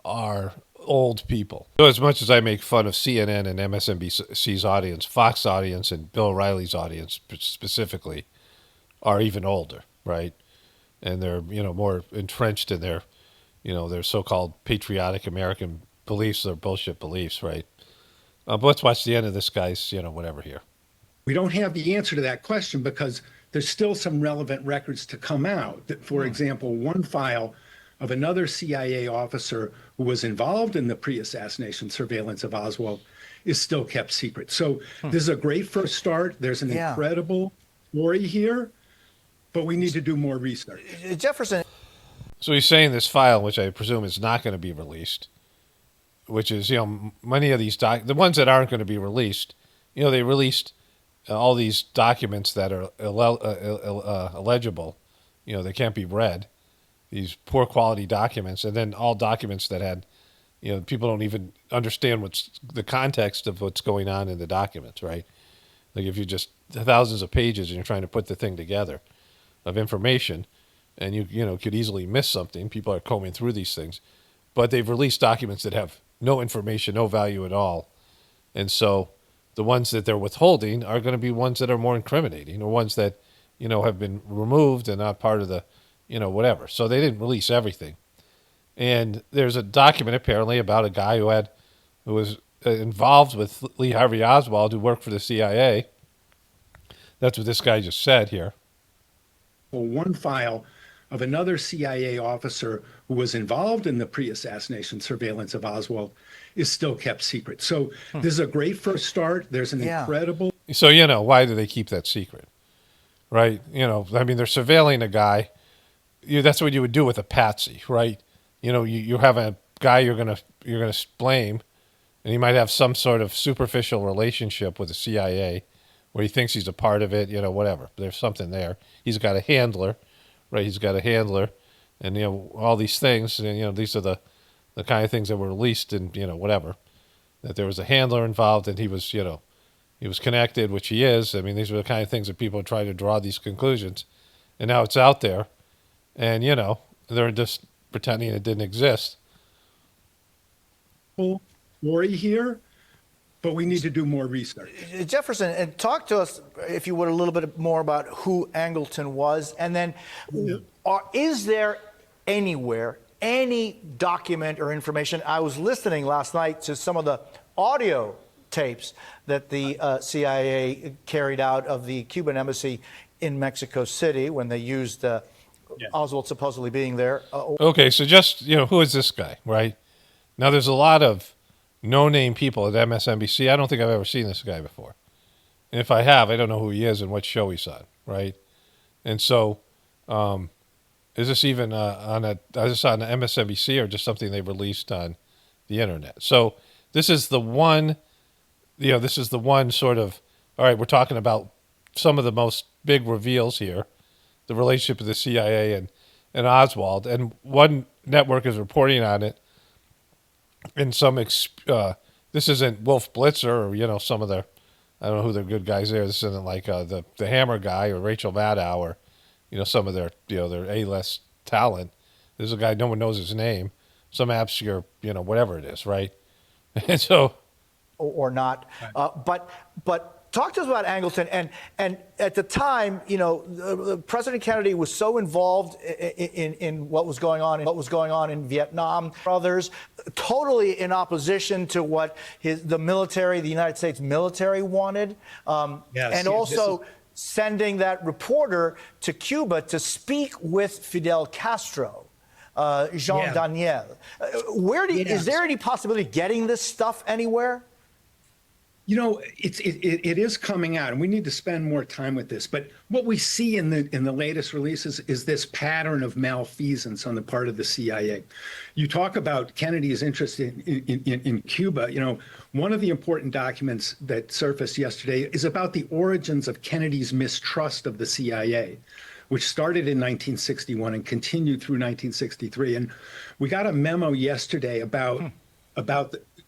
are old people. So as much as I make fun of CNN and MSNBC's audience, Fox audience and Bill O'Reilly's audience specifically are even older, right? And they're, you know, more entrenched in their, you know, their so-called patriotic American beliefs, their bullshit beliefs, right? But let's watch the end of this guy's, you know, whatever here.
We don't have the answer to that question because there's still some relevant records to come out. For example, one file of another CIA officer who was involved in the pre-assassination surveillance of Oswald is still kept secret. So this is a great first start. There's an incredible story here, but we need to do more research.
Jefferson.
So he's saying this file, which I presume is not going to be released, which is, you know, many of these the ones that aren't going to be released, you know, they released all these documents that are illegible, you know, they can't be read, these poor quality documents, and then all documents that had, you know, people don't even understand what's the context of what's going on in the documents, right? Like if you just thousands of pages and you're trying to put the thing together of information, and you know could easily miss something. People are combing through these things, but they've released documents that have no information, no value at all, and so the ones that they're withholding are going to be ones that are more incriminating, or ones that, you know, have been removed and not part of the, you know, whatever. So they didn't release everything. And there's a document apparently about a guy who was involved with Lee Harvey Oswald, who worked for the CIA. That's what this guy just said here.
Well, one file of another CIA officer who was involved in the pre-assassination surveillance of Oswald is still kept secret. So this is a great first start. There's an incredible...
So, you know, why do they keep that secret? Right? You know, I mean, they're surveilling a guy. That's what you would do with a patsy, right? You know, you have a guy you're gonna blame, and he might have some sort of superficial relationship with the CIA where he thinks he's a part of it, you know, whatever. There's something there. He's got a handler, right? He's got a handler, and, you know, all these things, and, you know, these are the kind of things that were released, and, you know, whatever. That there was a handler involved, and he was, you know, he was connected, which he is. I mean, these are the kind of things that people try to draw these conclusions, and now it's out there, and, you know, they're just pretending it didn't exist.
Story here, but we need to do more research.
Jefferson, and talk to us, if you would, a little bit more about who Angleton was, and then is there anywhere any document or information? I was listening last night to some of the audio tapes that the CIA carried out of the Cuban embassy in Mexico City when they used Oswald supposedly being there.
Okay, so just, you know, who is this guy, right? Now, there's a lot of no-name people at MSNBC. I don't think I've ever seen this guy before. And if I have, I don't know who he is and what show he's on, right? And so, is this even is this on MSNBC or just something they released on the internet? So this is the one, you know, this is the one sort of, all right, we're talking about some of the most big reveals here, the relationship of the CIA and Oswald, and one network is reporting on it. And some, this isn't Wolf Blitzer or, you know, some of their, I don't know who the good guys there. This isn't like the Hammer guy or Rachel Maddow or, you know, some of their, you know, their A-list talent. This is a guy no one knows his name, some obscure, you know, whatever it is, right? And so,
or not, but talk to us about Angleton. And at the time, President Kennedy was so involved in what was going on in Vietnam, others, totally in opposition to what the United States military wanted, and also sending that reporter to Cuba to speak with Fidel Castro. Jean Daniel. Is there any possibility of getting this stuff anywhere?
It is coming out, and we need to spend more time with this. But what we see in the latest releases is this pattern of malfeasance on the part of the CIA. You talk about Kennedy's interest in Cuba. One of the important documents that surfaced yesterday is about the origins of Kennedy's mistrust of the CIA, which started in 1961 and continued through 1963. And we got a memo yesterday about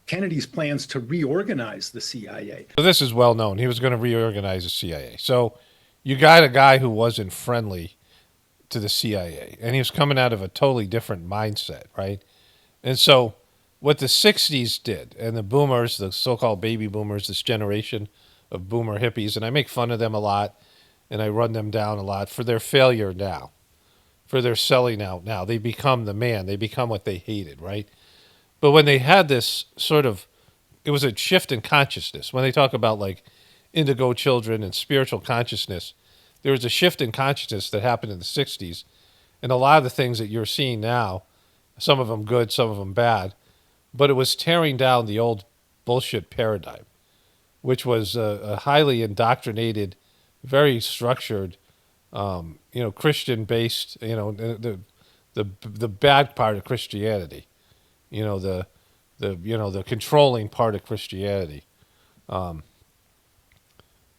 Kennedy's plans to reorganize the CIA.
So this is well known. He was going to reorganize the CIA. So you got a guy who wasn't friendly to the CIA, and he was coming out of a totally different mindset, right? And so what the 60s did, and the boomers, the so-called baby boomers, this generation of boomer hippies, and I make fun of them a lot, and I run them down a lot for their failure now, for their selling out now. They become the man. They become what they hated, right? But when they had this sort of, it was a shift in consciousness. When they talk about like indigo children and spiritual consciousness, there was a shift in consciousness that happened in the 60s. And a lot of the things that you're seeing now, some of them good, some of them bad, but it was tearing down the old bullshit paradigm, which was a highly indoctrinated, very structured, Christian-based, the bad part of Christianity, the controlling part of Christianity.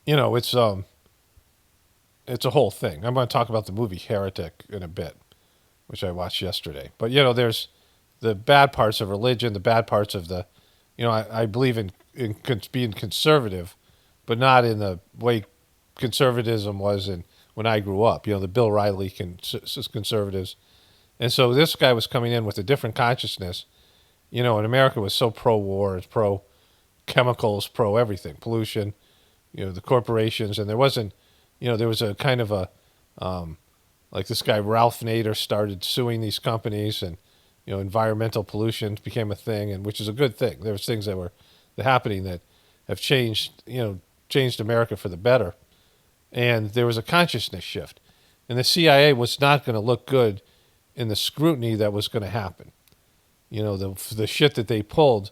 It's a whole thing. I'm going to talk about the movie Heretic in a bit, which I watched yesterday. But there's the bad parts of religion, the bad parts of the, I believe in being conservative, but not in the way conservatism was when I grew up. The Bill Riley conservatives, and so this guy was coming in with a different consciousness. And America was so pro-war, pro chemicals, pro everything, pollution. The corporations, and there wasn't. There was a kind of a, like this guy Ralph Nader started suing these companies, and environmental pollution became a thing, and which is a good thing. There was things that were happening that have changed America for the better. And there was a consciousness shift. And the CIA was not going to look good in the scrutiny that was going to happen. The shit that they pulled,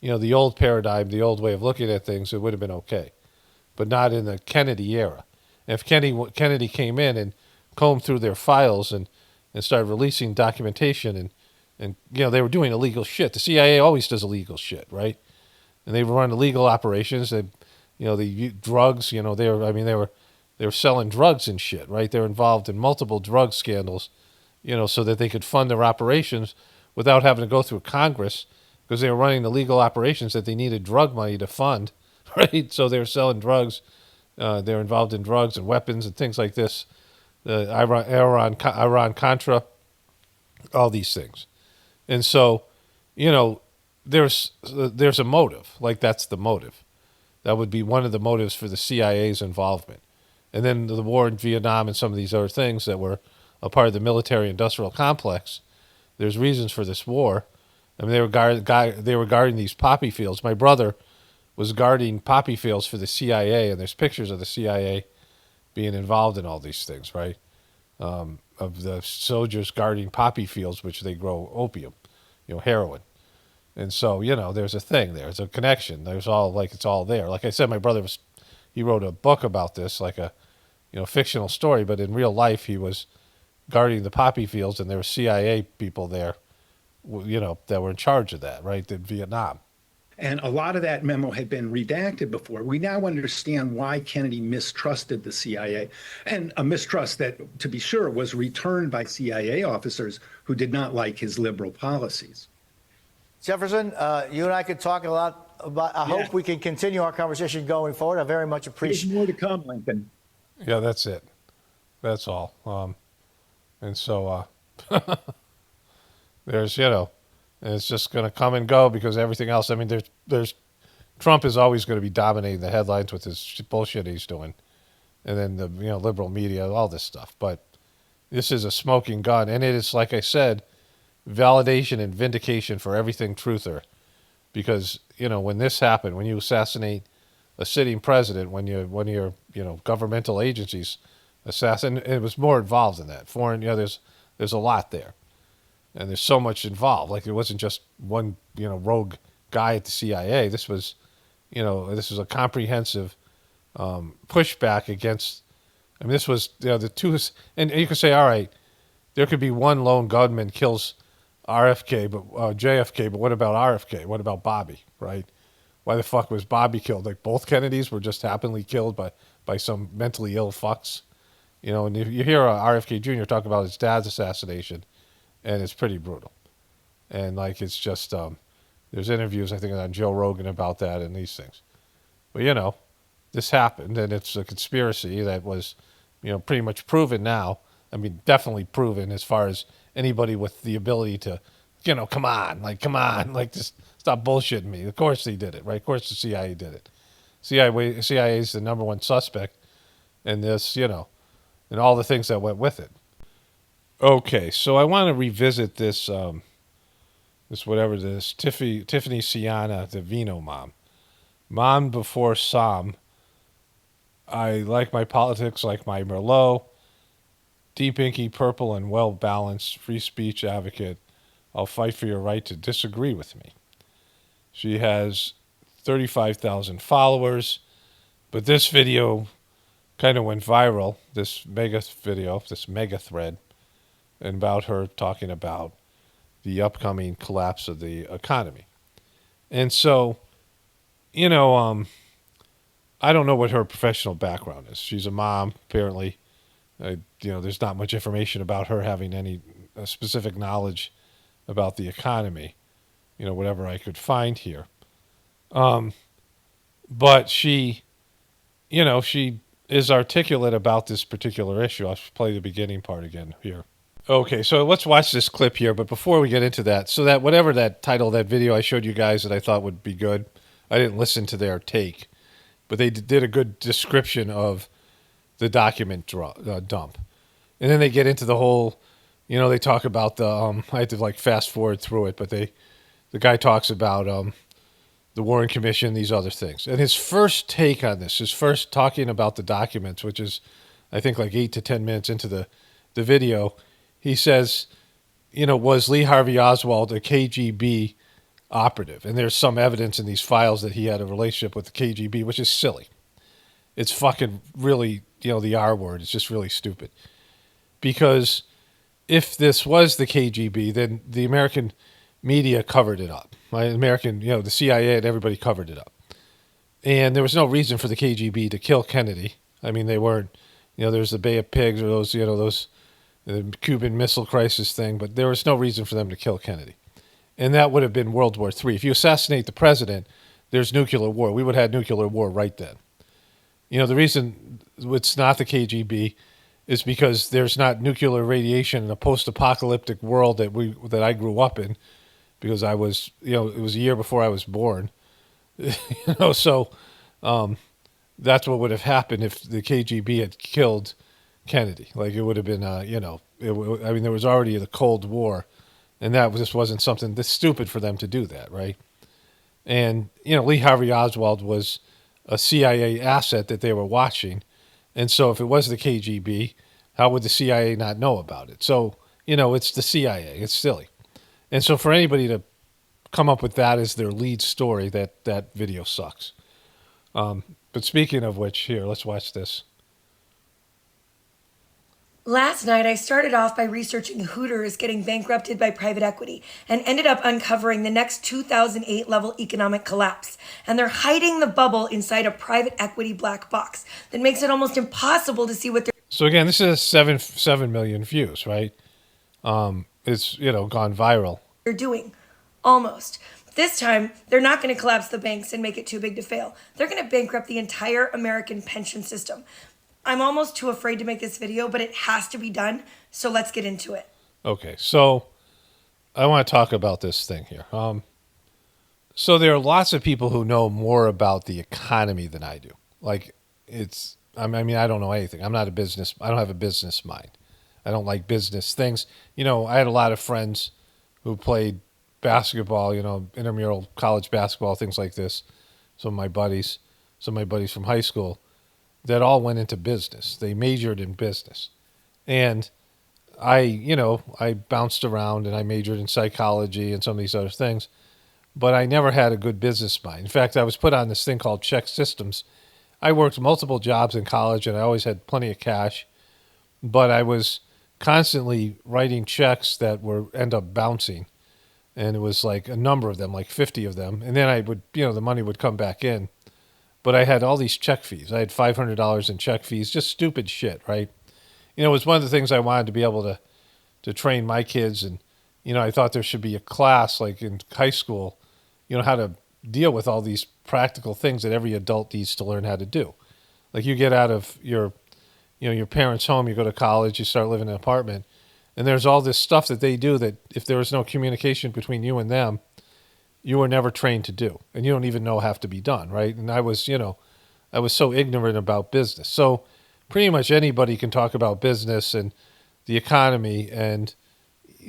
the old paradigm, the old way of looking at things, it would have been okay. But not in the Kennedy era. And if Kennedy came in and combed through their files and started releasing documentation and they were doing illegal shit. The CIA always does illegal shit, right? And they run illegal operations. They drugs, they were selling drugs and shit, right? They were involved in multiple drug scandals, so that they could fund their operations without having to go through Congress, because they were running illegal operations that they needed drug money to fund, right? So they were selling drugs. They were involved in drugs and weapons and things like this. The Iran-Contra, all these things. And so, there's a motive. Like, that's the motive. That would be one of the motives for the CIA's involvement. And then the war in Vietnam and some of these other things that were a part of the military-industrial complex. There's reasons for this war. I mean, they were guarding these poppy fields. My brother was guarding poppy fields for the CIA, and there's pictures of the CIA being involved in all these things, right? Of the soldiers guarding poppy fields, which they grow opium, heroin. And so, there's a thing there. There's a connection. It's all there. Like I said, my brother he wrote a book about this, like a, fictional story, but in real life, he was guarding the poppy fields, and there were CIA people there, that were in charge of that, right, in Vietnam.
And a lot of that memo had been redacted before. We now understand why Kennedy mistrusted the CIA, and a mistrust that, to be sure, was returned by CIA officers who did not like his liberal policies.
Jefferson, you and I could talk a lot about, I hope we can continue our conversation going forward. I very much appreciate it.
There's more to come, Lincoln.
Yeah, that's it. That's all. And so there's, and it's just going to come and go, because everything else, I mean, there's Trump is always going to be dominating the headlines with his bullshit he's doing, and then the liberal media, all this stuff. But this is a smoking gun, and it is, like I said, validation and vindication for everything truther. Because when this happened, when you assassinate a sitting president, when your governmental agencies assassinate, it was more involved than that. Foreign, there's a lot there, and there's so much involved. Like it wasn't just one rogue guy at the CIA. This was a comprehensive pushback against. I mean, this was the two, and you could say, all right, there could be one lone gunman kills RFK, but JFK, but what about RFK? What about Bobby? Right? Why the fuck was Bobby killed? Like both Kennedys were just happenly killed by some mentally ill fucks. And you hear RFK Jr. talk about his dad's assassination, and it's pretty brutal. And like it's just there's interviews I think on Joe Rogan about that and these things. But this happened, and it's a conspiracy that was pretty much proven now. I mean, definitely proven as far as anybody with the ability to, come on, just stop bullshitting me. Of course they did it, right? Of course the CIA did it. CIA is the number one suspect in this, and all the things that went with it. Okay, so I want to revisit this, Tiffany Siana, the Vino mom. Mom before Sam. I like my politics like my Merlot. Deep inky purple and well-balanced free speech advocate. I'll fight for your right to disagree with me. She has 35,000 followers, but this video kind of went viral, this mega thread, and about her talking about the upcoming collapse of the economy. And so, I don't know what her professional background is. She's a mom, apparently. There's not much information about her having any specific knowledge about the economy, whatever I could find here. But she is articulate about this particular issue. I'll play the beginning part again here. Okay, so let's watch this clip here. But before we get into that, so that whatever that title, that video I showed you guys that I thought would be good, I didn't listen to their take, but they did a good description of the document dump. And then they get into the whole, they talk about the, I had to fast forward through it, but the guy talks about the Warren Commission, these other things. And his first take on this, his first talking about the documents, which is, I think 8 to 10 minutes into the video, he says, was Lee Harvey Oswald a KGB operative? And there's some evidence in these files that he had a relationship with the KGB, which is silly. It's fucking really, the R word. It's just really stupid. Because if this was the KGB, then the American media covered it up. Right? The CIA and everybody covered it up. And there was no reason for the KGB to kill Kennedy. I mean, they weren't, there's the Bay of Pigs or those, the Cuban Missile Crisis thing, but there was no reason for them to kill Kennedy. And that would have been World War III. If you assassinate the president, there's nuclear war. We would have had nuclear war right then. The reason it's not the KGB is because there's not nuclear radiation in a post-apocalyptic world that I grew up in, because I was, it was a year before I was born. So that's what would have happened if the KGB had killed Kennedy. It would have been, there was already the Cold War, and just wasn't something this stupid for them to do that, right? And, Lee Harvey Oswald was a CIA asset that they were watching. And so if it was the KGB, how would the CIA not know about it? So, it's the CIA. It's silly. And so for anybody to come up with that as their lead story, that video sucks. But speaking of which, here, let's watch this.
Last night, I started off by researching Hooters getting bankrupted by private equity and ended up uncovering the next 2008 level economic collapse. And they're hiding the bubble inside a private equity black box that makes it almost impossible to see what they're...
So again, this is 7 million views, right? It's, gone viral.
They're doing. Almost. This time, they're not going to collapse the banks and make it too big to fail. They're going to bankrupt the entire American pension system. I'm almost too afraid to make this video, but it has to be done, so let's get into it.
Okay, so I want to talk about this thing here. So there are lots of people who know more about the economy than I do. Like I mean, I don't know anything. I don't have a business mind. I don't like business things. I had a lot of friends who played basketball, intramural college basketball, things like this. Some of my buddies from high school that all went into business. They majored in business. And I bounced around and I majored in psychology and some of these other things, but I never had a good business mind. In fact, I was put on this thing called check systems. I worked multiple jobs in college and I always had plenty of cash, but I was constantly writing checks that were end up bouncing. And it was like a number of them, like 50 of them. And then I would, the money would come back in. But I had all these check fees. I had $500 in check fees, just stupid shit, right? It was one of the things I wanted to be able to train my kids. And, I thought there should be a class like in high school, how to deal with all these practical things that every adult needs to learn how to do. Like you get out of your parents' home, you go to college, you start living in an apartment, and there's all this stuff that they do that if there was no communication between you and them, you were never trained to do, and you don't even know have to be done, right? And I was so ignorant about business. So pretty much anybody can talk about business and the economy and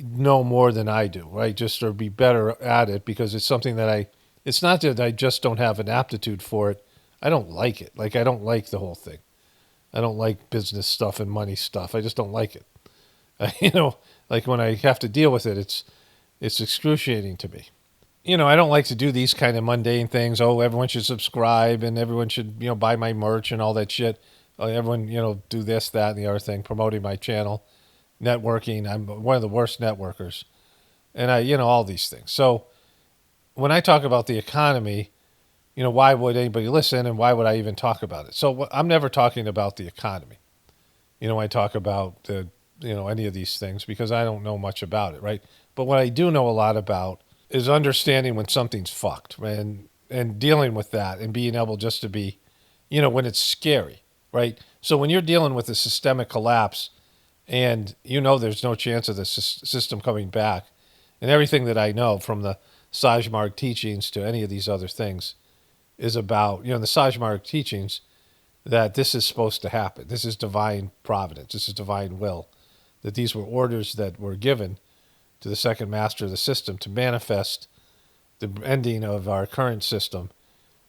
know more than I do, right? Just or be better at it because it's something that it's not that I just don't have an aptitude for it. I don't like it. Like I don't like the whole thing. I don't like business stuff and money stuff. I just don't like it. Like when I have to deal with it, it's excruciating to me. I don't like to do these kind of mundane things. Oh, everyone should subscribe and everyone should, buy my merch and all that shit. Everyone, do this, that, and the other thing, promoting my channel, networking. I'm one of the worst networkers. And all these things. So when I talk about the economy, why would anybody listen and why would I even talk about it? So I'm never talking about the economy. I talk about any of these things because I don't know much about it, right? But what I do know a lot about is understanding when something's fucked and dealing with that and being able just to be, when it's scary, right? So when you're dealing with a systemic collapse and there's no chance of the system coming back and everything that I know from the Sajmarg teachings to any of these other things is about, the Sajmarg teachings that this is supposed to happen. This is divine providence. This is divine will. That these were orders that were given to the second master of the system to manifest the ending of our current system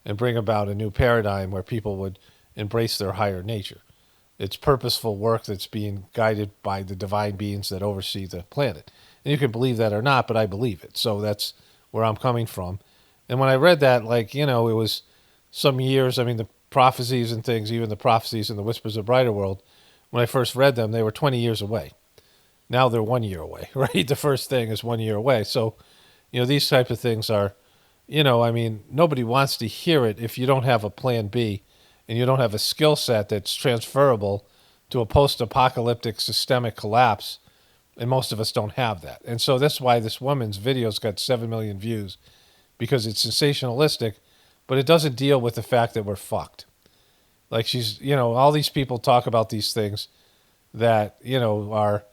and bring about a new paradigm where people would embrace their higher nature. It's purposeful work that's being guided by the divine beings that oversee the planet. And you can believe that or not, but I believe it. So that's where I'm coming from. And when I read that, it was some years, the prophecies and things, even the prophecies in the Whispers of Brighter World, when I first read them, they were 20 years away. Now they're 1 year away, right? The first thing is 1 year away. So, these type of things are, nobody wants to hear it if you don't have a plan B and you don't have a skill set that's transferable to a post-apocalyptic systemic collapse. And most of us don't have that. And so that's why this woman's video's got 7 million views, because it's sensationalistic, but it doesn't deal with the fact that we're fucked. Like she's, all these people talk about these things that, are,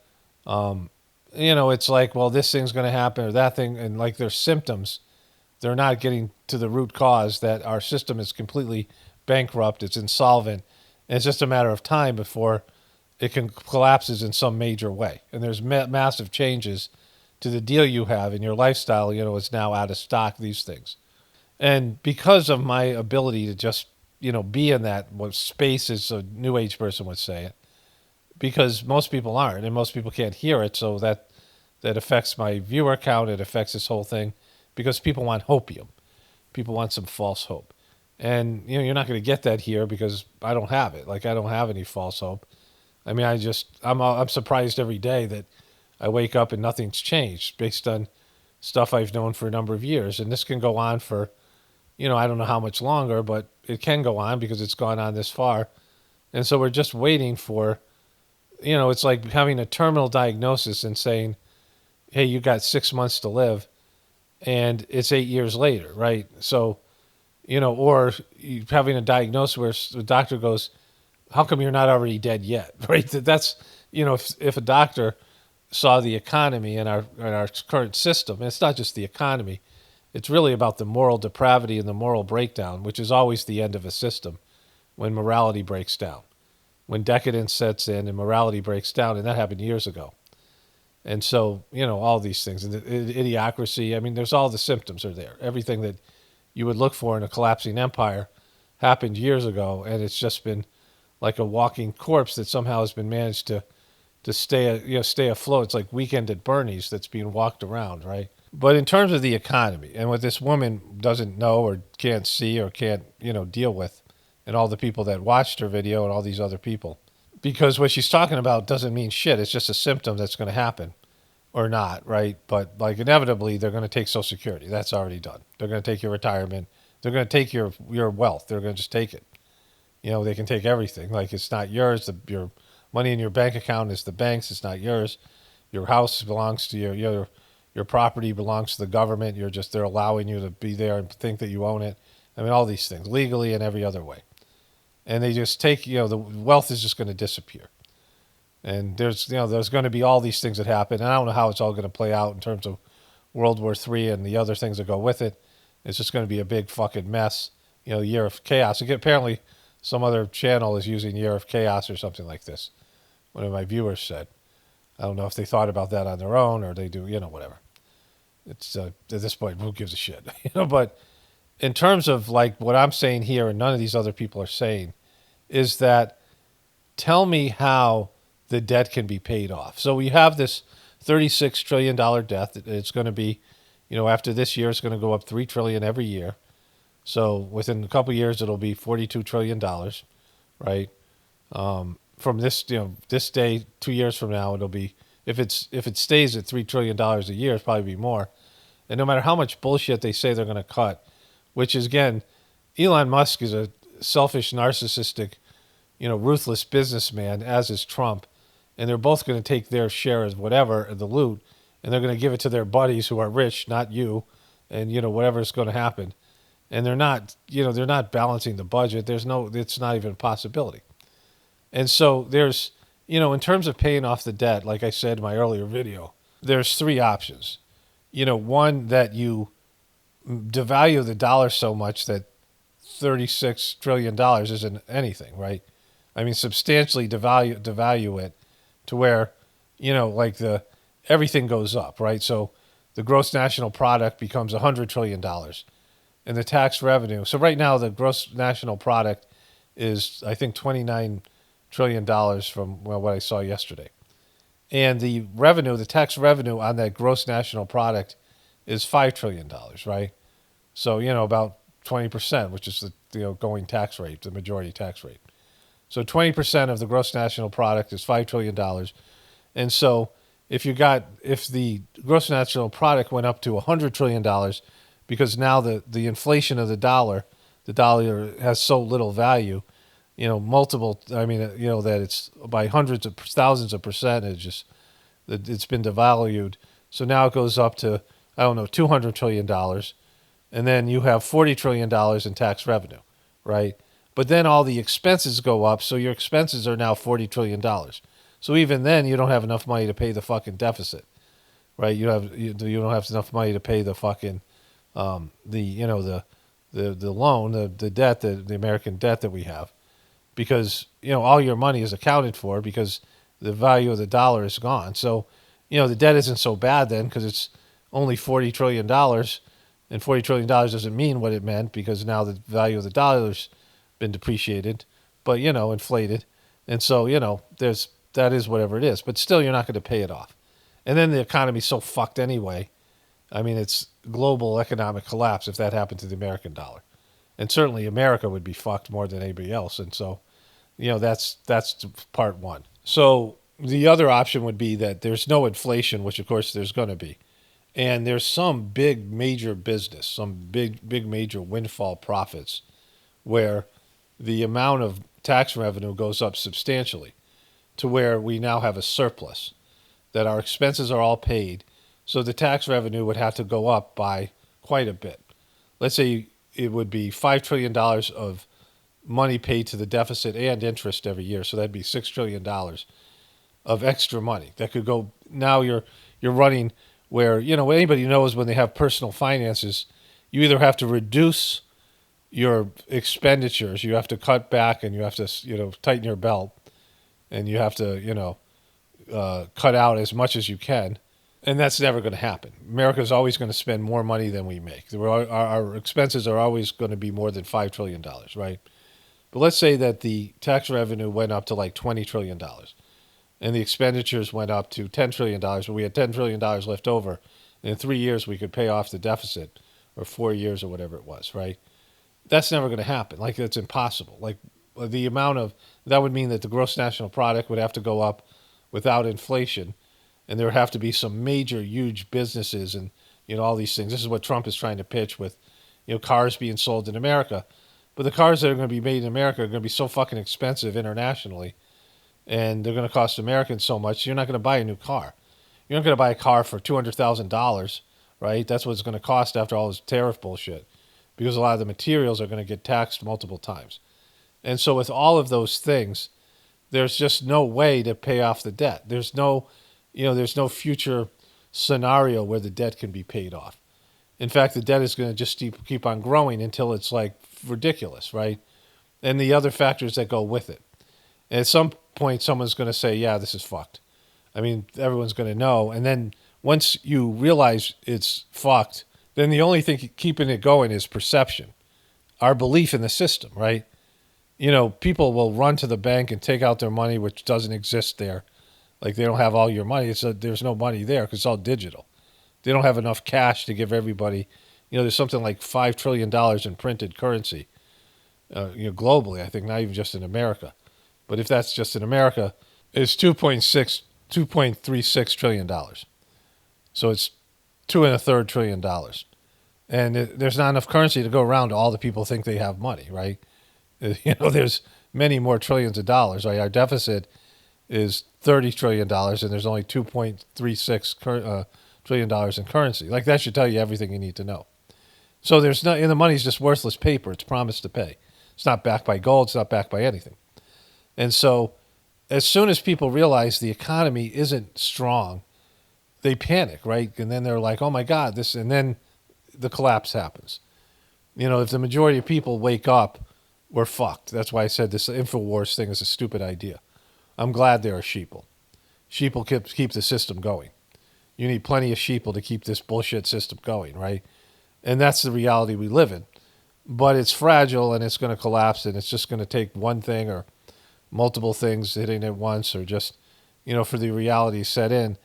it's like, well, this thing's going to happen or that thing. And like their symptoms, they're not getting to the root cause that our system is completely bankrupt. It's insolvent. And it's just a matter of time before it collapses in some major way. And there's massive changes to the deal you have in your lifestyle. It's now out of stock, these things. And because of my ability to just, be in that space, as a New Age person would say it, because most people aren't and most people can't hear it. So that affects my viewer count. It affects this whole thing because people want hopium. People want some false hope. And, you're not going to get that here because I don't have it. Like I don't have any false hope. I'm surprised every day that I wake up and nothing's changed based on stuff I've known for a number of years. And this can go on for, I don't know how much longer, but it can go on because it's gone on this far. And so we're just waiting for, it's like having a terminal diagnosis and saying, hey, you got 6 months to live and it's 8 years later, right? So, or having a diagnosis where the doctor goes, how come you're not already dead yet, right? That's, if a doctor saw the economy and our current system, and it's not just the economy, It's really about the moral depravity and the moral breakdown, which is always the end of a system when morality breaks down, when decadence sets in and morality breaks down, and that happened years ago. And so, all these things, and the idiocracy, I mean, there's all the symptoms are there. Everything that you would look for in a collapsing empire happened years ago, and it's just been like a walking corpse that somehow has been managed to stay afloat. It's like Weekend at Bernie's that's being walked around, right? But in terms of the economy and what this woman doesn't know or can't see or can't, deal with, and all the people that watched her video and all these other people, because what she's talking about doesn't mean shit. It's just a symptom that's going to happen or not, right? But like inevitably, they're going to take Social Security. That's already done. They're going to take your retirement. They're going to take your wealth. They're going to just take it. They can take everything. Like it's not yours. Your money in your bank account is the bank's. It's not yours. Your house belongs to your property belongs to the government. They're allowing you to be there and think that you own it. I mean, all these things legally and every other way. And they just take, the wealth is just going to disappear. And there's going to be all these things that happen. And I don't know how it's all going to play out in terms of World War III and the other things that go with it. It's just going to be a big fucking mess, year of chaos. Again, apparently some other channel is using year of chaos or something like this. One of my viewers said. I don't know if they thought about that on their own or they do, whatever. It's at this point, who gives a shit? But in terms of like what I'm saying here and none of these other people are saying is that tell me how the debt can be paid off. So we have this $36 trillion debt. It's going to be, after this year, it's going to go up $3 trillion every year. So within a couple of years, it'll be $42 trillion, right? From this, this day, 2 years from now, it'll be, if it stays at $3 trillion a year, it's probably be more. And no matter how much bullshit they say they're going to cut, which is, again, Elon Musk is a selfish, narcissistic, ruthless businessman, as is Trump. And they're both going to take their share as whatever, of the loot, and they're going to give it to their buddies who are rich, not you, and, whatever's going to happen. And they're not balancing the budget. It's not even a possibility. And so there's, in terms of paying off the debt, like I said in my earlier video, there's three options. One, that you devalue the dollar so much that $36 trillion isn't anything, right? I mean, substantially devalue it to where, like everything goes up, right? So the gross national product becomes $100 trillion and the tax revenue. So right now the gross national product is, I think, $29 trillion from what I saw yesterday. And the tax revenue on that gross national product is $5 trillion, right? So, about 20%, which is the going tax rate, the majority tax rate. So 20% of the gross national product is $5 trillion. And so if the gross national product went up to $100 trillion, because now the inflation of the dollar has so little value, that it's by hundreds of thousands of percentages that it's been devalued. So now it goes up to, $200 trillion. And then you have $40 trillion in tax revenue, right? But then all the expenses go up, so your expenses are now $40 trillion. So even then, you don't have enough money to pay the fucking deficit, right? You don't have enough money to pay the fucking the loan, the debt, the American debt that we have, because all your money is accounted for because the value of the dollar is gone. So the debt isn't so bad then because it's only $40 trillion, and $40 trillion doesn't mean what it meant because now the value of the dollar's been depreciated, but inflated, and so that is whatever it is. But still, you're not going to pay it off, and then the economy's so fucked anyway. I mean, it's global economic collapse if that happened to the American dollar, and certainly America would be fucked more than anybody else. And so, that's part one. So the other option would be that there's no inflation, which of course there's going to be. And there's some big major business, some big major windfall profits where the amount of tax revenue goes up substantially to where we now have a surplus, that our expenses are all paid. So the tax revenue would have to go up by quite a bit. Let's say it would be $5 trillion of money paid to the deficit and interest every year. So that'd be $6 trillion of extra money that could go. Now you're running where, anybody knows when they have personal finances, you either have to reduce your expenditures, you have to cut back, and you have to, tighten your belt, and you have to, cut out as much as you can. And that's never going to happen. America's always going to spend more money than we make. Our expenses are always going to be more than $5 trillion, right? But let's say that the tax revenue went up to like $20 trillion and the expenditures went up to $10 trillion, but we had $10 trillion left over. And in 3 years, we could pay off the deficit, or 4 years, or whatever it was, right? That's never going to happen. Like, it's impossible. Like, the amount of, that would mean that the gross national product would have to go up without inflation, and there would have to be some major, huge businesses and, all these things. This is what Trump is trying to pitch with, cars being sold in America. But the cars that are going to be made in America are going to be so fucking expensive internationally, and they're going to cost Americans so much, you're not going to buy a new car. You're not going to buy a car for $200,000, right? That's what it's going to cost after all this tariff bullshit, because a lot of the materials are going to get taxed multiple times. And so with all of those things, there's just no way to pay off the debt. There's no future scenario where the debt can be paid off. In fact, the debt is going to just keep on growing until it's like ridiculous, right? And the other factors that go with it. And at some point, someone's going to say, yeah, this is fucked. I mean, everyone's going to know. And then once you realize it's fucked, then the only thing keeping it going is perception, our belief in the system, right? People will run to the bank and take out their money, which doesn't exist there. Like, they don't have all your money. There's no money there because it's all digital. They don't have enough cash to give everybody. There's something like $5 trillion in printed currency, globally, I think, not even just in America. But if that's just in America, it's $2.36 trillion. So it's $2.33 trillion. And there's not enough currency to go around to all the people think they have money, right? There's many more trillions of dollars, right? Our deficit is $30 trillion, and there's only $2.36 trillion in currency. Like, that should tell you everything you need to know. So and the money's just worthless paper. It's promised to pay. It's not backed by gold. It's not backed by anything. And so as soon as people realize the economy isn't strong, they panic, right? And then they're like, oh my God, and then the collapse happens. If the majority of people wake up, we're fucked. That's why I said this InfoWars thing is a stupid idea. I'm glad there are sheeple. Sheeple keep the system going. You need plenty of sheeple to keep this bullshit system going, right? And that's the reality we live in. But it's fragile, and it's going to collapse, and it's just going to take one thing or multiple things hitting at once, or just, for the reality set in.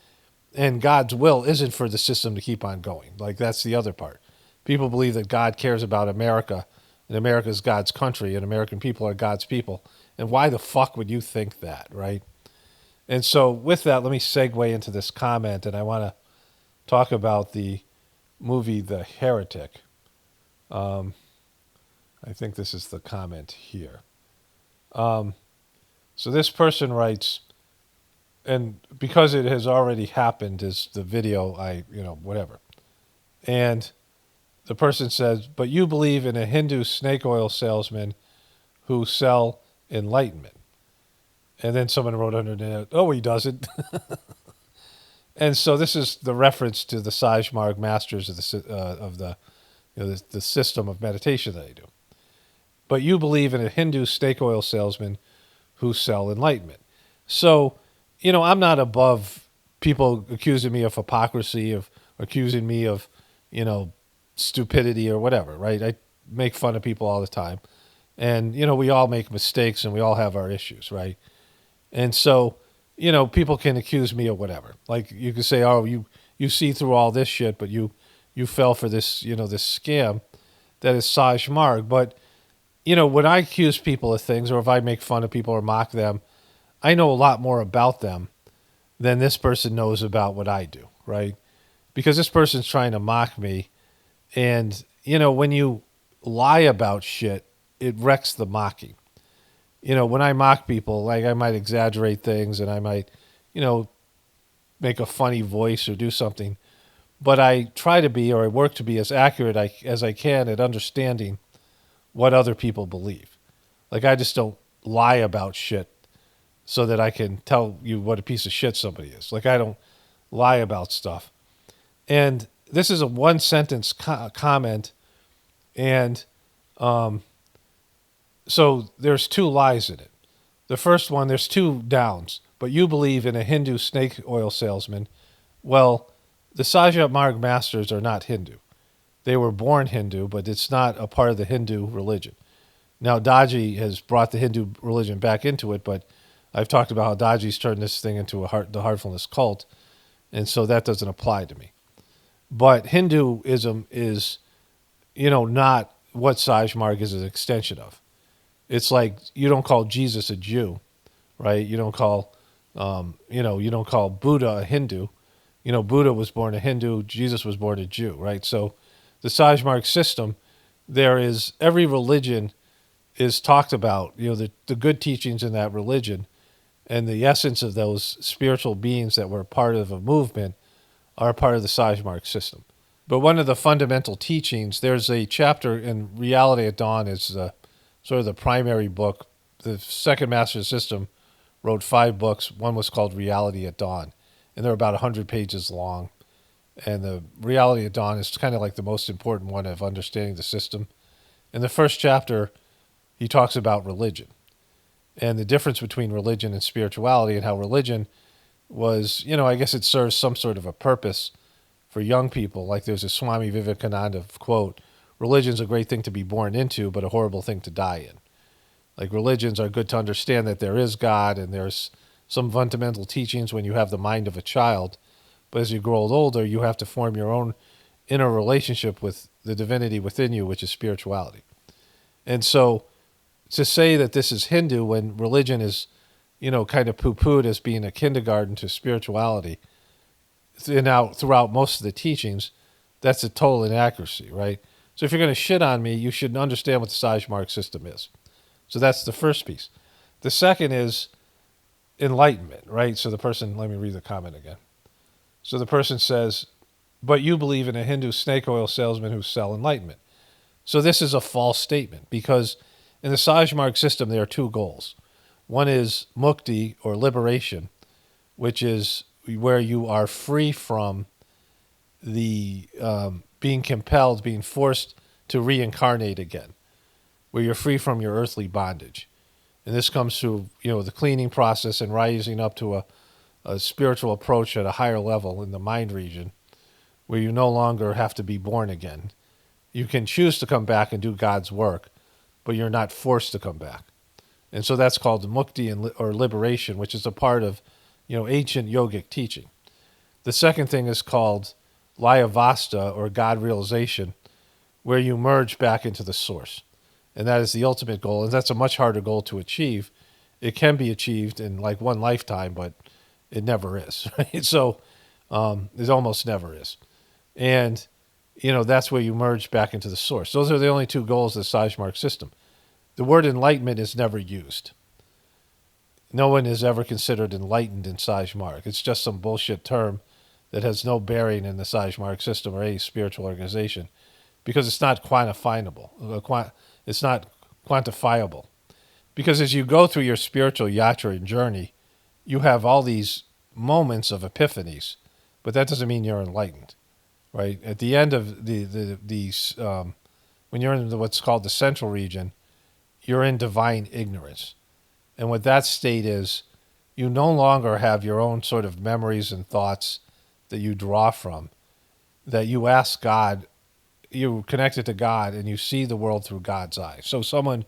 And God's will isn't for the system to keep on going. Like, that's the other part. People believe that God cares about America, and America is God's country, and American people are God's people. And why the fuck would you think that, right? And so with that, let me segue into this comment, and I want to talk about the movie The Heretic. I think this is the comment here. So this person writes, and because it has already happened is the video, whatever. And the person says, but you believe in a Hindu snake oil salesman who sell enlightenment. And then someone wrote under it, oh, he doesn't. And so this is the reference to the Sajmarg masters of the system of meditation that I do. But you believe in a Hindu snake oil salesman who sell enlightenment. So, I'm not above people accusing me of hypocrisy, of accusing me of, stupidity or whatever, right? I make fun of people all the time. And, we all make mistakes and we all have our issues, right? And so, people can accuse me of whatever. Like, you can say, oh, you see through all this shit, but you fell for this, this scam that is Sajmarg. But, when I accuse people of things, or if I make fun of people or mock them, I know a lot more about them than this person knows about what I do, right? Because this person's trying to mock me. And, when you lie about shit, it wrecks the mocking. When I mock people, like, I might exaggerate things and I might, make a funny voice or do something. But I try to be, or I work to be as accurate as I can at understanding what other people believe. Like, I just don't lie about shit so that I can tell you what a piece of shit somebody is. Like, I don't lie about stuff. And this is a one-sentence comment And so there's two lies in it. The first one, there's two downs, but you believe in a Hindu snake oil salesman. Well, the Sajat Marg masters are not Hindu. They were born Hindu, but it's not a part of the Hindu religion. Now, Daji has brought the Hindu religion back into it, but I've talked about how Daji's turned this thing into the heartfulness cult, and so that doesn't apply to me. But Hinduism is, not what Saj Marg is an extension of. It's like you don't call Jesus a Jew, right? You don't call, you don't call Buddha a Hindu. Buddha was born a Hindu. Jesus was born a Jew, right? So the Saj Marg system, every religion is talked about, the good teachings in that religion and the essence of those spiritual beings that were part of a movement are part of the Saj Marg system. But one of the fundamental teachings, there's a chapter in Reality at Dawn is sort of the primary book. The second master system wrote 5 books. One was called Reality at Dawn, and they're about 100 pages long. And the Reality at Dawn is kind of like the most important one of understanding the system. In the first chapter, he talks about religion and the difference between religion and spirituality, and how religion was, I guess it serves some sort of a purpose for young people. Like there's a Swami Vivekananda quote, religion's a great thing to be born into, but a horrible thing to die in. Like religions are good to understand that there is God and there's some fundamental teachings when you have the mind of a child. But as you grow older, you have to form your own inner relationship with the divinity within you, which is spirituality. And so to say that this is Hindu when religion is, kind of poo-pooed as being a kindergarten to spirituality throughout most of the teachings, that's a total inaccuracy, right? So if you're going to shit on me, you should understand what the Saj Marg system is. So that's the first piece. The second is enlightenment, right? So the person, let me read the comment again. So the person says, but you believe in a Hindu snake oil salesman who sell enlightenment. So this is a false statement because in the Saj Marg system, there are 2 goals. One is mukti, or liberation, which is where you are free from the being compelled, being forced to reincarnate again, where you're free from your earthly bondage. And this comes through, the cleaning process and rising up to a spiritual approach at a higher level in the mind region, where you no longer have to be born again. You can choose to come back and do God's work, but you're not forced to come back. And so that's called mukti or liberation, which is a part of, ancient yogic teaching. The second thing is called Layavasta, or God realization, where you merge back into the source. And that is the ultimate goal, and that's a much harder goal to achieve. It can be achieved in like one lifetime, but it never is. Right? So it almost never is. And, that's where you merge back into the source. Those are the only 2 goals of the Saj Marg system. The word enlightenment is never used. No one is ever considered enlightened in Saj Marg. It's just some bullshit term that has no bearing in the Saj Marg system or any spiritual organization because it's not quantifiable. It's not quantifiable. Because as you go through your spiritual yatra and journey, you have all these moments of epiphanies, but that doesn't mean you're enlightened, right? At the end of when you're in what's called the central region, you're in divine ignorance. And what that state is, you no longer have your own sort of memories and thoughts that you draw from, that you ask God, you're connected to God, and you see the world through God's eyes. So someone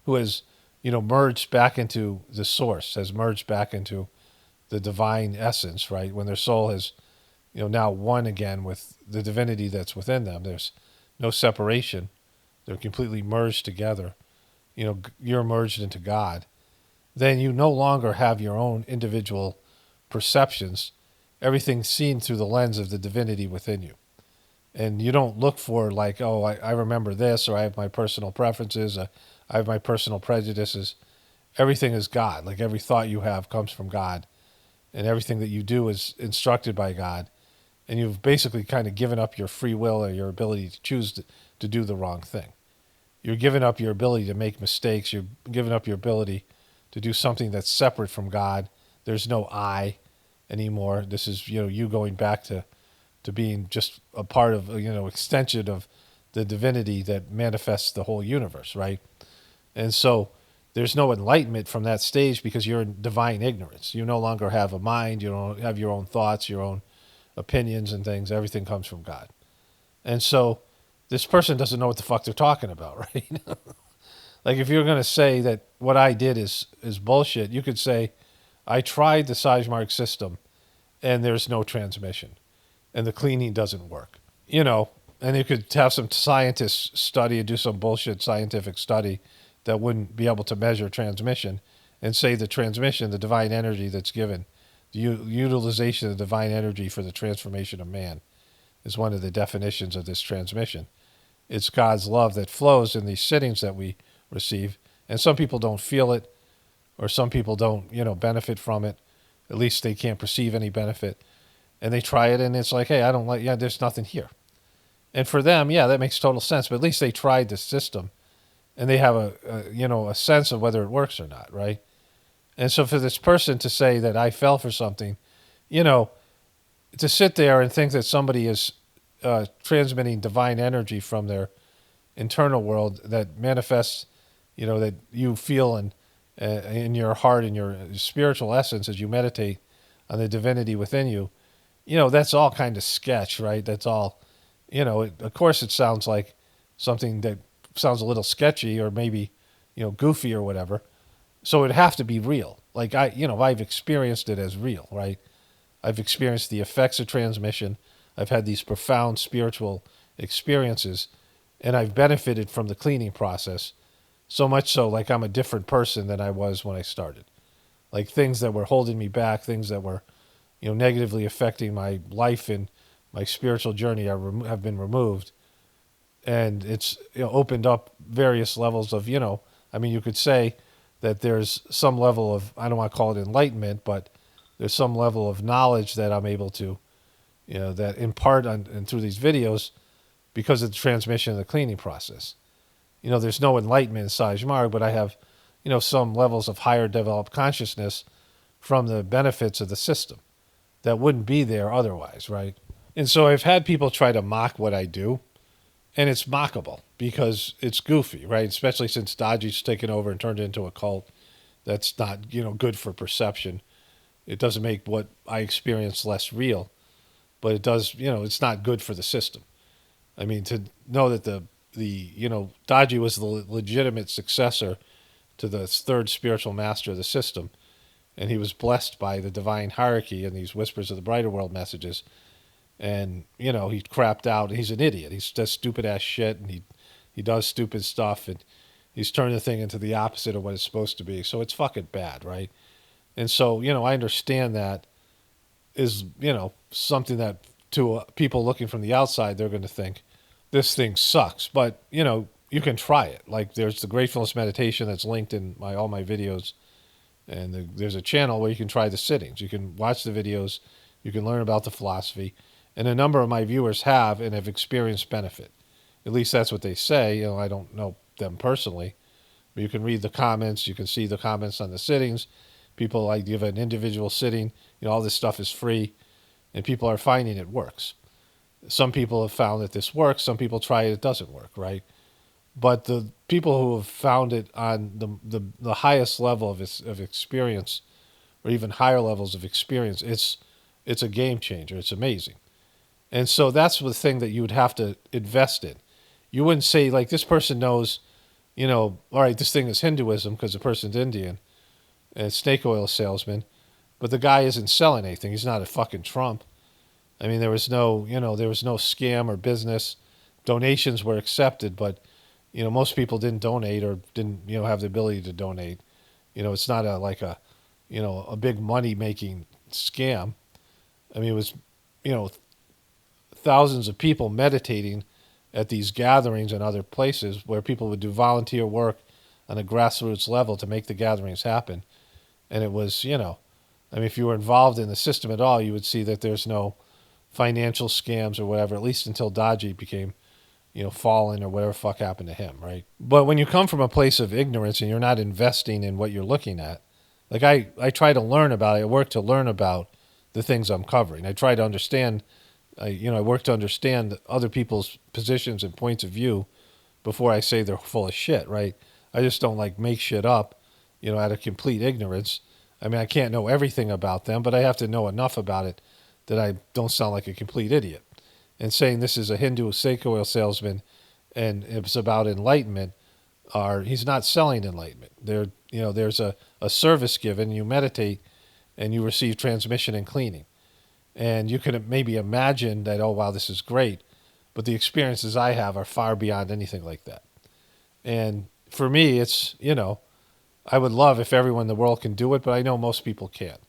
who has, merged back into the source, has merged back into the divine essence, right? When their soul has, now one again with the divinity that's within them. There's no separation. They're completely merged together. You're merged into God. Then you no longer have your own individual perceptions. Everything's seen through the lens of the divinity within you. And you don't look for like, oh, I remember this, or I have my personal preferences, I have my personal prejudices. Everything is God. Like every thought you have comes from God. And everything that you do is instructed by God. And you've basically kind of given up your free will or your ability to choose to do the wrong thing. You're giving up your ability to make mistakes. You're giving up your ability to do something that's separate from God. There's no I anymore. This is, you going back to being just a part of, extension of the divinity that manifests the whole universe, right? And so there's no enlightenment from that stage because you're in divine ignorance. You no longer have a mind. You don't have your own thoughts, your own opinions and things. Everything comes from God. And so this person doesn't know what the fuck they're talking about, right? Like if you're going to say that what I did is bullshit, you could say, I tried the Sajmark system and there's no transmission and the cleaning doesn't work. You know, and you could have some scientists study and do some bullshit scientific study that wouldn't be able to measure transmission and say the transmission, the divine energy that's given, the utilization of the divine energy for the transformation of man is one of the definitions of this transmission. It's God's love that flows in these sittings that we receive. And some people don't feel it, or some people don't, benefit from it. At least they can't perceive any benefit. And they try it and it's like, hey, I don't like, there's nothing here. And for them, that makes total sense. But at least they tried the system and they have a sense of whether it works or not, right? And so for this person to say that I fell for something, to sit there and think that somebody is transmitting divine energy from their internal world that manifests, that you feel in your heart and your spiritual essence as you meditate on the divinity within you, that's all kind of sketch, right? That's all, of course it sounds like something that sounds a little sketchy or maybe, goofy or whatever. So it'd have to be real. Like I've experienced it as real, right? I've experienced the effects of transmission. I've had these profound spiritual experiences, and I've benefited from the cleaning process, so much so like I'm a different person than I was when I started. Like things that were holding me back, things that were, negatively affecting my life and my spiritual journey have been removed. And it's opened up various levels of, you could say that there's some level of, I don't want to call it enlightenment, but there's some level of knowledge that I'm able to, that impart and through these videos because of the transmission of the cleaning process. There's no enlightenment in Sajmark, but I have, some levels of higher developed consciousness from the benefits of the system that wouldn't be there otherwise, right? And so I've had people try to mock what I do, and it's mockable because it's goofy, right? Especially since Daji's taken over and turned it into a cult. That's not, good for perception. It doesn't make what I experience less real, but it does, it's not good for the system. I mean, to know that the Daji was the legitimate successor to the third spiritual master of the system, and he was blessed by the divine hierarchy and these Whispers of the Brighter World messages. And, he crapped out. He's an idiot. He does stupid ass shit, and he does stupid stuff, and he's turned the thing into the opposite of what it's supposed to be. So it's fucking bad, right? And so, I understand that is, something that to people looking from the outside, they're going to think this thing sucks. But, you can try it. Like there's the Gratefullness meditation that's linked in all my videos. And there's a channel where you can try the sittings. You can watch the videos. You can learn about the philosophy. And a number of my viewers have and have experienced benefit. At least that's what they say. I don't know them personally. But you can read the comments. You can see the comments on the sittings. People like give an individual sitting. All this stuff is free. And people are finding it works. Some people have found that this works. Some people try it doesn't work, right? But the people who have found it on the highest level of experience, or even higher levels of experience, it's a game changer. It's amazing. And so that's the thing that you would have to invest in. You wouldn't say, like, this person knows, all right, this thing is Hinduism because the person's Indian and it's snake oil salesman, but the guy isn't selling anything. He's not a fucking Trump. I mean, there was no scam or business. Donations were accepted, but, most people didn't donate or didn't, have the ability to donate. It's not a big money-making scam. I mean, it was, thousands of people meditating at these gatherings and other places where people would do volunteer work on a grassroots level to make the gatherings happen. And it was, if you were involved in the system at all, you would see that there's no financial scams or whatever, at least until Daji became, fallen or whatever fuck happened to him, right? But when you come from a place of ignorance and you're not investing in what you're looking at, like I try to learn about it. I work to learn about the things I'm covering. I try to understand I work to understand other people's positions and points of view before I say they're full of shit, right? I just don't like make shit up, out of complete ignorance. I mean, I can't know everything about them, but I have to know enough about it that I don't sound like a complete idiot. And saying this is a Hindu snake oil salesman and it's about enlightenment, he's not selling enlightenment. There's a service given, you meditate and you receive transmission and cleaning. And you can maybe imagine that, oh, wow, this is great. But the experiences I have are far beyond anything like that. And for me, it's, I would love if everyone in the world can do it, but I know most people can't.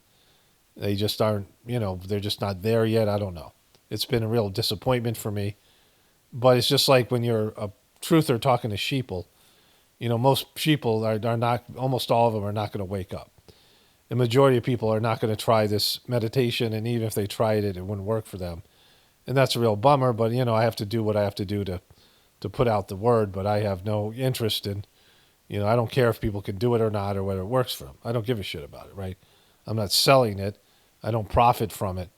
They just aren't, they're just not there yet. I don't know. It's been a real disappointment for me. But it's just like when you're a truther talking to sheeple, most sheeple are not, almost all of them are not going to wake up. The majority of people are not going to try this meditation, and even if they tried it, it wouldn't work for them. And that's a real bummer, but, I have to do what I have to do to put out the word, but I have no interest in, I don't care if people can do it or not or whether it works for them. I don't give a shit about it, right? I'm not selling it. I don't profit from it.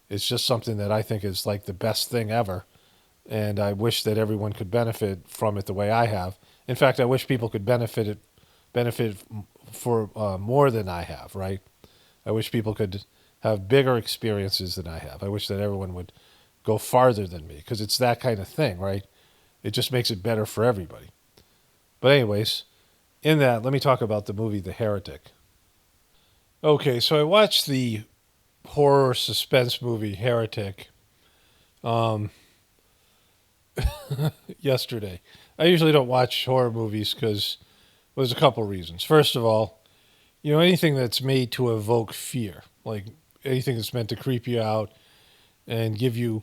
It's just something that I think is like the best thing ever, and I wish that everyone could benefit from it the way I have. In fact, I wish people could benefit for more than I have, right? I wish people could have bigger experiences than I have. I wish that everyone would go farther than me, because it's that kind of thing, right? It just makes it better for everybody. But anyways, in that, let me talk about the movie The Heretic. Okay, so I watched the horror suspense movie Heretic yesterday. I usually don't watch horror movies because there's a couple reasons. First of all, anything that's made to evoke fear, like anything that's meant to creep you out and give you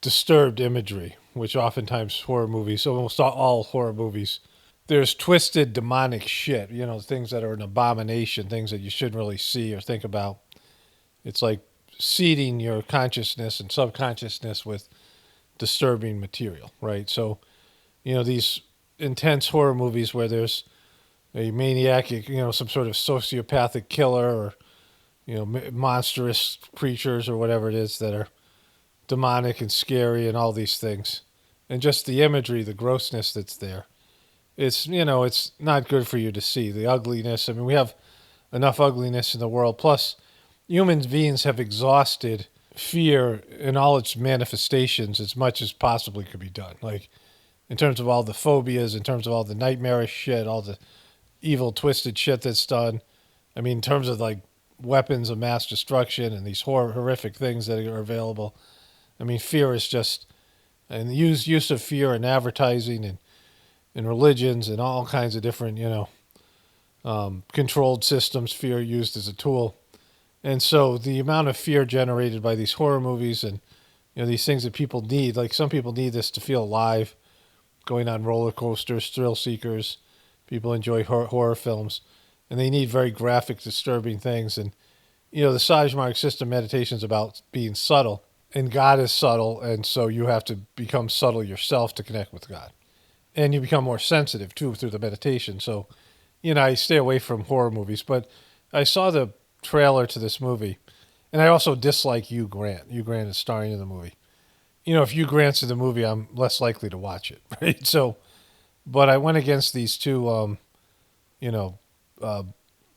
disturbed imagery, which oftentimes horror movies, almost all horror movies, there's twisted demonic shit, things that are an abomination, things that you shouldn't really see or think about. It's like seeding your consciousness and subconsciousness with disturbing material, right? So, these intense horror movies where there's a maniac, some sort of sociopathic killer or, monstrous creatures or whatever it is that are demonic and scary and all these things. And just the imagery, the grossness that's there. It's, it's not good for you to see. The ugliness. I mean, we have enough ugliness in the world. Plus, human beings have exhausted fear in all its manifestations as much as possibly could be done. Like, in terms of all the phobias, in terms of all the nightmarish shit, all the evil, twisted shit that's done. I mean, in terms of, like, weapons of mass destruction and these horrific things that are available. I mean, fear is just, and the use of fear in advertising and in religions and all kinds of different, controlled systems, fear used as a tool. And so the amount of fear generated by these horror movies and, these things that people need, like some people need this to feel alive, going on roller coasters, thrill seekers. People enjoy horror films, and they need very graphic, disturbing things. And, the Sajmark system meditation is about being subtle, and God is subtle, and so you have to become subtle yourself to connect with God. And you become more sensitive, too, through the meditation. So, I stay away from horror movies. But I saw the trailer to this movie, and I also dislike Hugh Grant. Hugh Grant is starring in the movie. If Hugh Grant's in the movie, I'm less likely to watch it, right? So, but I went against these two,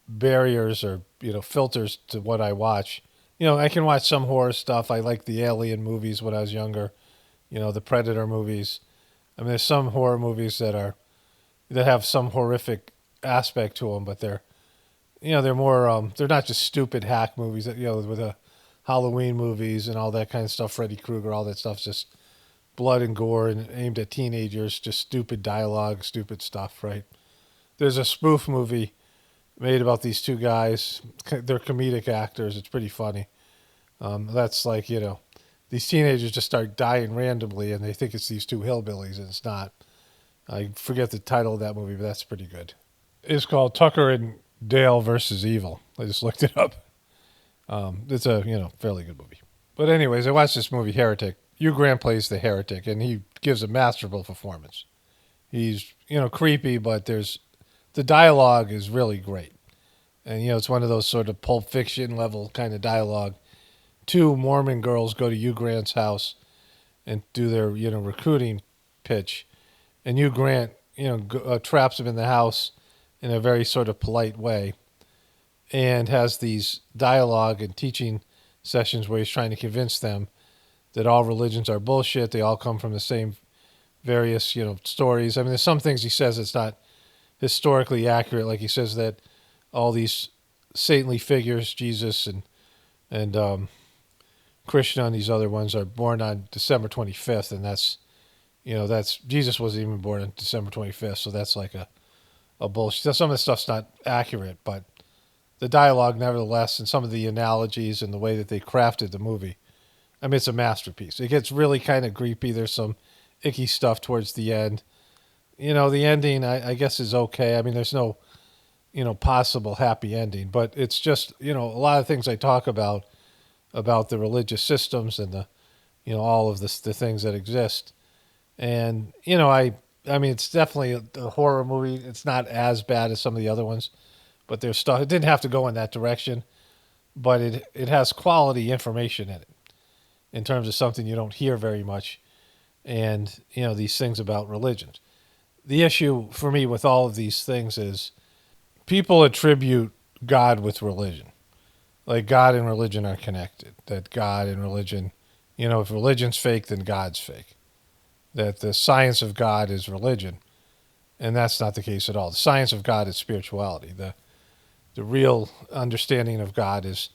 barriers or, filters to what I watch. I can watch some horror stuff. I like the Alien movies when I was younger, the Predator movies. I mean, there's some horror movies that have some horrific aspect to them, but they're more, they're not just stupid hack movies that, with the Halloween movies and all that kind of stuff, Freddy Krueger, all that stuff's just blood and gore and aimed at teenagers, just stupid dialogue, stupid stuff, right? There's a spoof movie made about these two guys. They're comedic actors. It's pretty funny. That's like, these teenagers just start dying randomly and they think it's these two hillbillies, and it's not. I forget the title of that movie, but that's pretty good. It's called Tucker and Dale versus Evil. I just looked it up. It's a, fairly good movie. But anyways, I watched this movie, Heretic. Hugh Grant plays the heretic, and he gives a masterful performance. He's, creepy, but the dialogue is really great. And, it's one of those sort of Pulp Fiction level kind of dialogue. two Mormon girls go to Hugh Grant's house and do their, recruiting pitch. And Hugh Grant, traps them in the house in a very sort of polite way and has these dialogue and teaching sessions where he's trying to convince them that all religions are bullshit. They all come from the same various, stories. I mean, there's some things he says that's not historically accurate. Like he says that all these saintly figures, Jesus and Krishna and these other ones, are born on December 25th, and that's Jesus wasn't even born on December 25th, so that's like a bullshit. So some of the stuff's not accurate, but the dialogue, nevertheless, and some of the analogies and the way that they crafted the movie, I mean, it's a masterpiece. It gets really kind of creepy. There's some icky stuff towards the end. The ending, I guess, is okay. I mean, there's no, possible happy ending, but it's just, a lot of things I talk about the religious systems and all of the things that exist. And, I mean, it's definitely a horror movie. It's not as bad as some of the other ones, but there's stuff. It didn't have to go in that direction, but it has quality information in it in terms of something you don't hear very much. And, these things about religion. The issue for me with all of these things is people attribute God with religion. Like God and religion are connected. That God and religion, if religion's fake, then God's fake. That the science of God is religion. And that's not the case at all. The science of God is spirituality. The real understanding of God is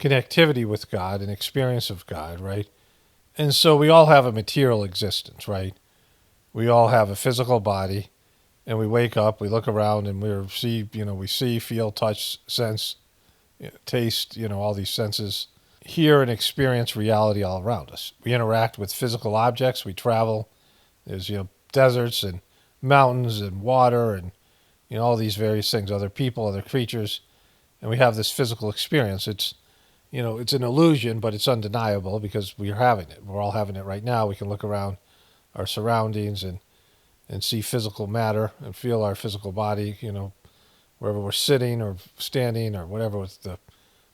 connectivity with God and experience of God, right? And so we all have a material existence, right? We all have a physical body, and we wake up, we look around, and we see, feel, touch, sense, taste, all these senses, hear and experience reality all around us. We interact with physical objects, we travel. There's, deserts and mountains and water and, all these various things, other people, other creatures, and we have this physical experience. It's an illusion, but it's undeniable because we are having it. We're all having it right now. We can look around our surroundings and see physical matter and feel our physical body, wherever we're sitting or standing or whatever, with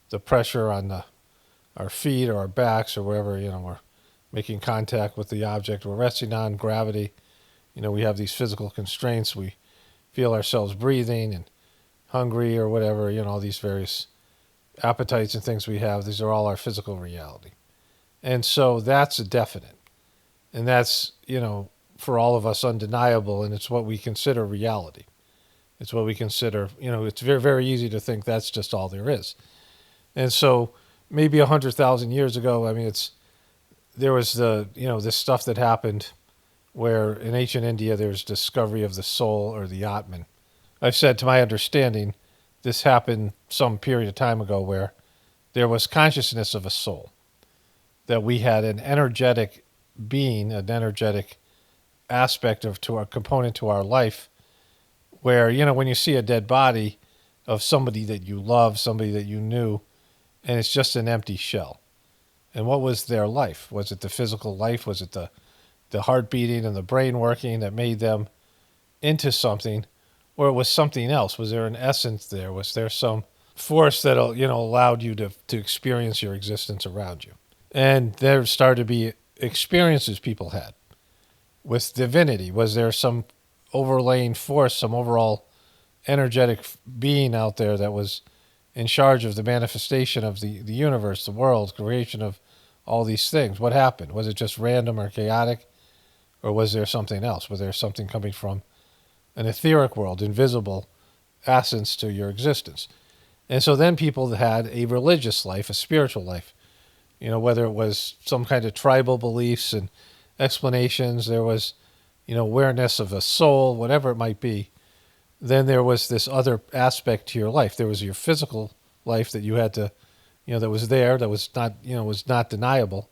the pressure on our feet or our backs or wherever, we're making contact with the object we're resting on, gravity. We have these physical constraints. We feel ourselves breathing and hungry or whatever, all these various appetites and things we have. These are all our physical reality. And so that's a definite. And that's, for all of us undeniable, and it's what we consider reality. It's what we consider, it's very, very easy to think that's just all there is. And so maybe 100,000 years ago, I mean, there was this stuff that happened where in ancient India there's discovery of the soul or the Atman. I've said, to my understanding, this happened some period of time ago where there was consciousness of a soul, that we had an energetic being, an energetic aspect to our component to our life, where, when you see a dead body of somebody that you love, somebody that you knew, and it's just an empty shell. And what was their life? Was it the physical life? Was it the heart beating and the brain working that made them into something? Or it was something else? Was there an essence there? Was there some force that, allowed you to experience your existence around you? And there started to be experiences people had with divinity. Was there some overlaying force, some overall energetic being out there that was in charge of the manifestation of the universe, the world, creation of all these things? What happened? Was it just random or chaotic? Or was there something else? Was there something coming from an etheric world, invisible essence to your existence? And so then people had a religious life, a spiritual life, whether it was some kind of tribal beliefs and explanations, there was, awareness of a soul, whatever it might be. Then there was this other aspect to your life. There was your physical life that you had to, that was there, that was not, was not deniable.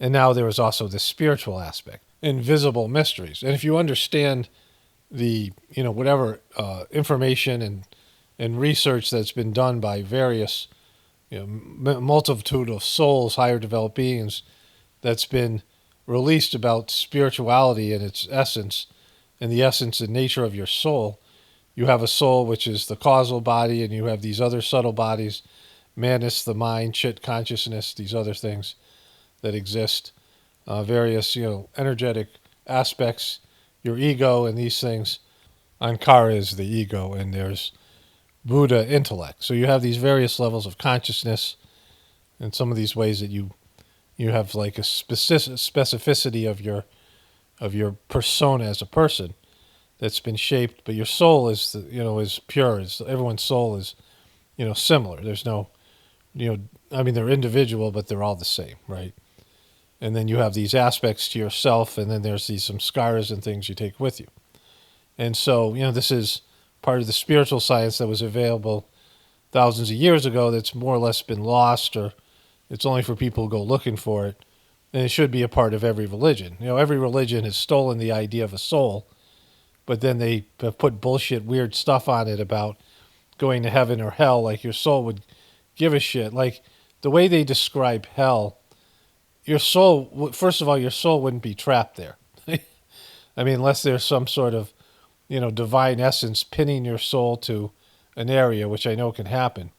And now there was also this spiritual aspect, invisible mysteries. And if you understand the, whatever information and research that's been done by various, multitude of souls, higher developed beings, that's been released about spirituality and its essence and the essence and nature of your soul. You have a soul, which is the causal body, and you have these other subtle bodies, madness, the mind, shit, consciousness, these other things that exist, various, energetic aspects, your ego and these things. Ankara is the ego, and there's Buddha intellect. So you have these various levels of consciousness, and some of these ways that you have like a specificity of your persona as a person that's been shaped, but your soul is is pure. Everyone's soul is similar. There's no they're individual, but they're all the same, right? And then you have these aspects to yourself, and then there's these some scars and things you take with you. And so, this is part of the spiritual science that was available thousands of years ago that's more or less been lost, or it's only for people who go looking for it. And it should be a part of every religion. Every religion has stolen the idea of a soul, but then they have put bullshit, weird stuff on it about going to heaven or hell, like your soul would give a shit. Like the way they describe hell, your soul, first of all, your soul wouldn't be trapped there. I mean, unless there's some sort of, divine essence pinning your soul to an area, which I know can happen.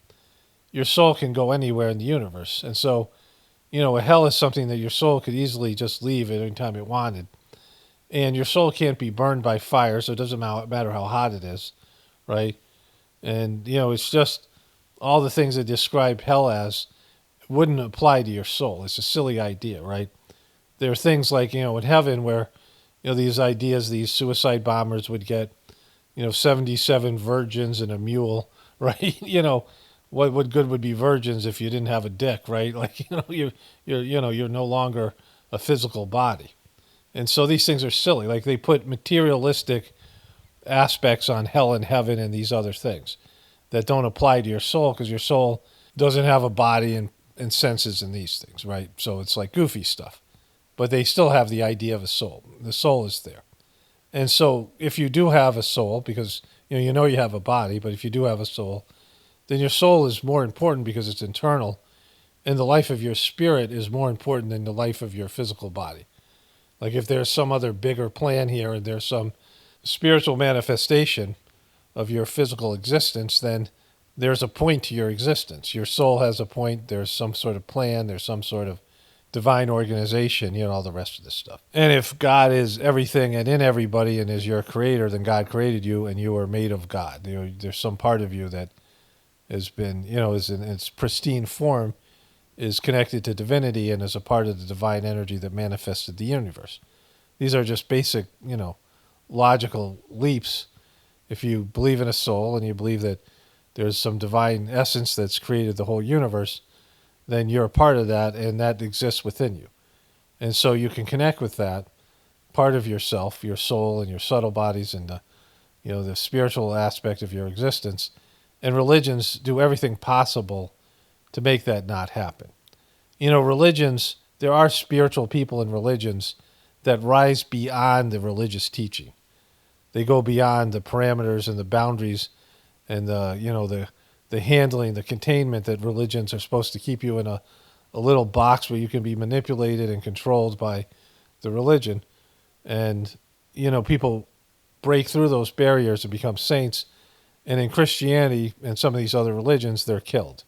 Your soul can go anywhere in the universe. And so, a hell is something that your soul could easily just leave at any time it wanted. And your soul can't be burned by fire, so it doesn't matter how hot it is, right? And, it's just all the things that describe hell as wouldn't apply to your soul. It's a silly idea, right? There are things like, in heaven where, these ideas, these suicide bombers would get, 77 virgins and a mule, right? What good would be virgins if you didn't have a dick, right? Like, you're no longer a physical body. And so these things are silly. Like they put materialistic aspects on hell and heaven and these other things that don't apply to your soul, because your soul doesn't have a body and senses and these things, right? So it's like goofy stuff. But they still have the idea of a soul. The soul is there. And so if you do have a soul, because you have a body, but if you do have a soul, then your soul is more important because it's internal, and the life of your spirit is more important than the life of your physical body. Like if there's some other bigger plan here and there's some spiritual manifestation of your physical existence, then there's a point to your existence. Your soul has a point. There's some sort of plan. There's some sort of divine organization, all the rest of this stuff. And if God is everything and in everybody and is your creator, then God created you and you are made of God. There's some part of you that has been, is in its pristine form, is connected to divinity and is a part of the divine energy that manifested the universe. These are just basic, logical leaps. If you believe in a soul and you believe that there's some divine essence that's created the whole universe, then you're a part of that, and that exists within you. And so you can connect with that part of yourself, your soul and your subtle bodies and the spiritual aspect of your existence. And religions do everything possible to make that not happen. Religions, there are spiritual people in religions that rise beyond the religious teaching. They go beyond the parameters and the boundaries and the handling, the containment that religions are supposed to keep you in a little box where you can be manipulated and controlled by the religion. And, people break through those barriers and become saints. And in Christianity and some of these other religions, they're killed.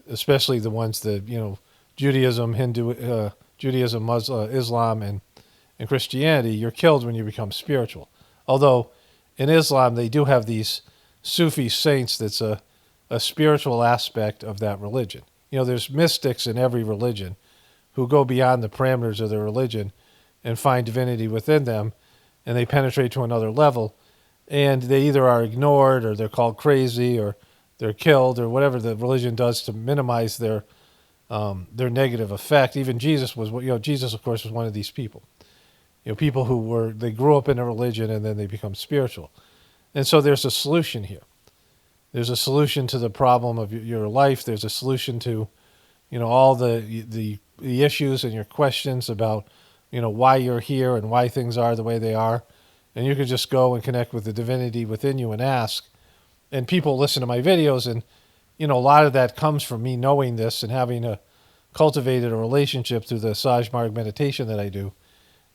Especially the ones that, Judaism, Judaism, Islam, and Christianity, you're killed when you become spiritual. Although in Islam, they do have these Sufi saints that's a spiritual aspect of that religion. There's mystics in every religion who go beyond the parameters of their religion and find divinity within them, and they penetrate to another level, and they either are ignored or they're called crazy or they're killed or whatever the religion does to minimize their negative effect. Even Jesus was, Jesus of course was one of these people. People who they grew up in a religion and then they become spiritual. And so there's a solution here. There's a solution to the problem of your life. There's a solution to, all the issues and your questions about, why you're here and why things are the way they are. And you can just go and connect with the divinity within you and ask. And people listen to my videos, and, a lot of that comes from me knowing this and having cultivated a relationship through the Sajmarg meditation that I do.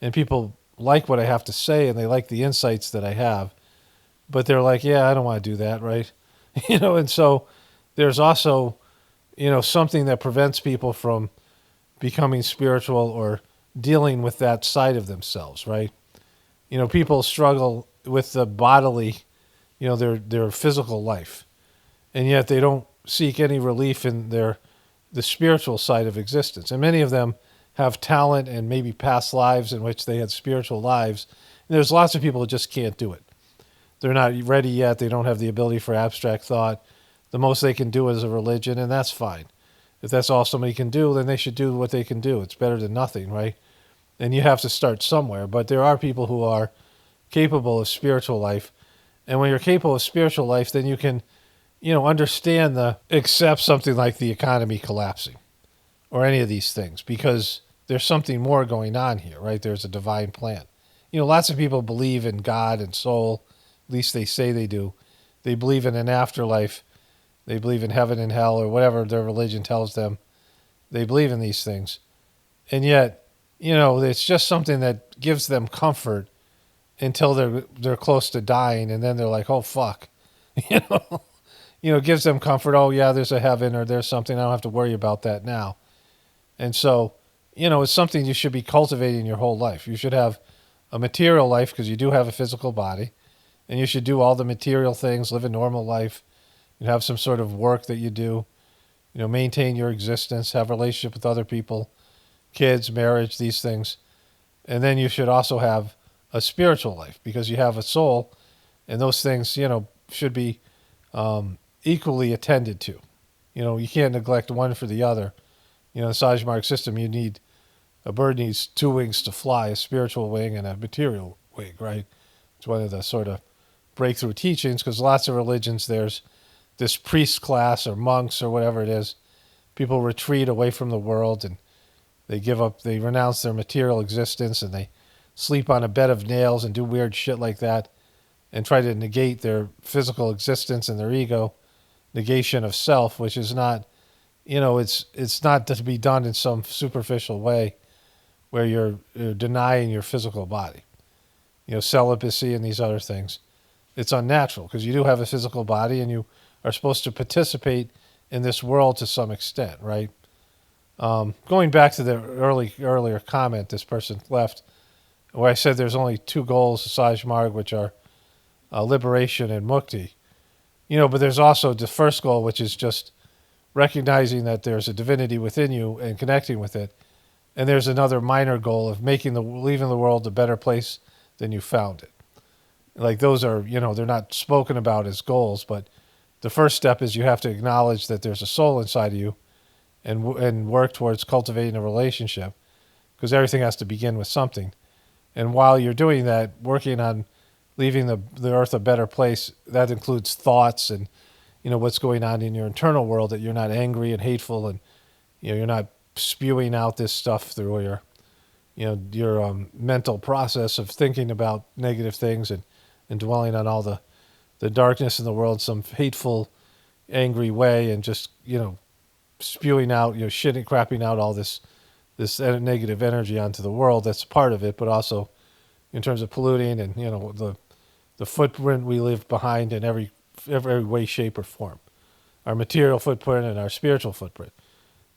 And people like what I have to say, and they like the insights that I have. But they're like, yeah, I don't want to do that, right? And so there's also, something that prevents people from becoming spiritual or dealing with that side of themselves, right? People struggle with the bodily, their physical life, and yet they don't seek any relief in the spiritual side of existence. And many of them have talent and maybe past lives in which they had spiritual lives. And there's lots of people who just can't do it. They're not ready yet. They don't have the ability for abstract thought. The most they can do is a religion, and that's fine. If that's all somebody can do, then they should do what they can do. It's better than nothing, right? And you have to start somewhere. But there are people who are capable of spiritual life. And when you're capable of spiritual life, then you can, understand accept something like the economy collapsing or any of these things, because there's something more going on here, right? There's a divine plan. Lots of people believe in God and soul. At least they say they do. They believe in an afterlife. They believe in heaven and hell, or whatever their religion tells them. They believe in these things. And yet, it's just something that gives them comfort until they're close to dying, and then they're like, oh, fuck. It gives them comfort. Oh, yeah, there's a heaven, or there's something. I don't have to worry about that now. And so, it's something you should be cultivating your whole life. You should have a material life because you do have a physical body, and you should do all the material things, live a normal life. You have some sort of work that you do, maintain your existence, have a relationship with other people, kids, marriage, these things. And then you should also have a spiritual life because you have a soul, and those things, should be equally attended to. You can't neglect one for the other. In the Sajmark system, a bird needs two wings to fly, a spiritual wing and a material wing, right? It's one of the sort of breakthrough teachings, because lots of religions, there's this priest class or monks or whatever it is. People retreat away from the world, and they renounce their material existence, and they sleep on a bed of nails and do weird shit like that and try to negate their physical existence and their ego, negation of self, which is not, it's not to be done in some superficial way where you're denying your physical body. Celibacy and these other things. It's unnatural because you do have a physical body and you are supposed to participate in this world to some extent, right? Going back to the earlier comment this person left, where I said there's only two goals, Saj Marg, which are liberation and mukti. But there's also the first goal, which is just recognizing that there's a divinity within you and connecting with it. And there's another minor goal of leaving the world a better place than you found it. Like those are, they're not spoken about as goals, but the first step is you have to acknowledge that there's a soul inside of you and work towards cultivating a relationship, because everything has to begin with something. And while you're doing that, working on leaving the earth a better place, that includes thoughts and, what's going on in your internal world, that you're not angry and hateful, and, you're not spewing out this stuff through your mental process of thinking about negative things and dwelling on all the darkness in the world, some hateful, angry way, and just, spewing out, shitting, crapping out all this negative energy onto the world. That's part of it, but also in terms of polluting and, the footprint we leave behind in every way, shape, or form. Our material footprint and our spiritual footprint.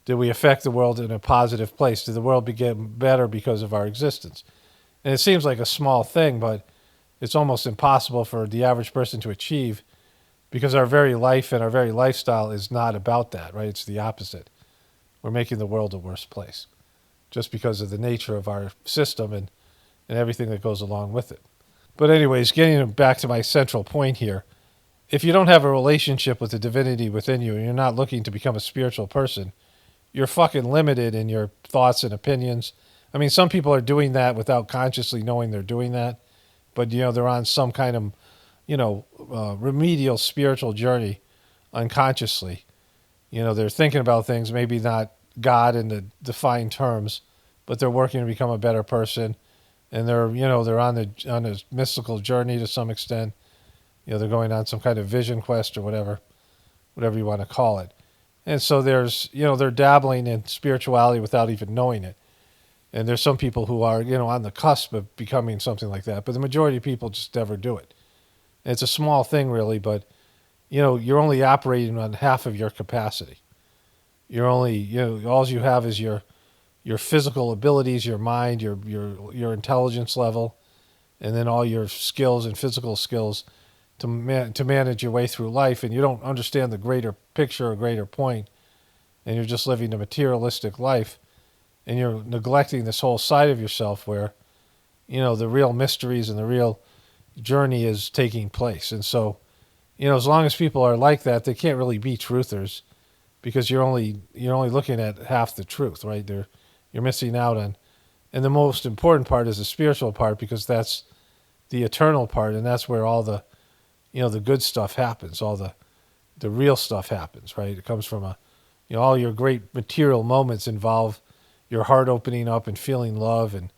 Did we affect the world in a positive place? Did the world get better because of our existence? And it seems like a small thing, but it's almost impossible for the average person to achieve, because our very life and our very lifestyle is not about that, right? It's the opposite. We're making the world a worse place just because of the nature of our system and everything that goes along with it. But anyways, getting back to my central point here, if you don't have a relationship with the divinity within you and you're not looking to become a spiritual person, you're fucking limited in your thoughts and opinions. I mean, some people are doing that without consciously knowing they're doing that, but, they're on some kind of, remedial spiritual journey unconsciously. They're thinking about things, maybe not God in the defined terms, but they're working to become a better person. And they're on a mystical journey to some extent. They're going on some kind of vision quest or whatever you want to call it. And so there's, they're dabbling in spirituality without even knowing it. And there's some people who are, on the cusp of becoming something like that. But the majority of people just never do it. And it's a small thing, really, but, you're only operating on half of your capacity. you're only, all you have is your physical abilities, your mind, your intelligence level, and then all your skills and physical skills to manage your way through life, and you don't understand the greater picture or greater point, and you're just living a materialistic life, and you're neglecting this whole side of yourself where, the real mysteries and the real journey is taking place. And so, as long as people are like that, they can't really be truthers, because you're only looking at half the truth, right? You're missing out on, and the most important part is the spiritual part, because that's the eternal part, and that's where all the the good stuff happens, all the real stuff happens, right? It comes from all your great material moments involve your heart opening up and feeling love and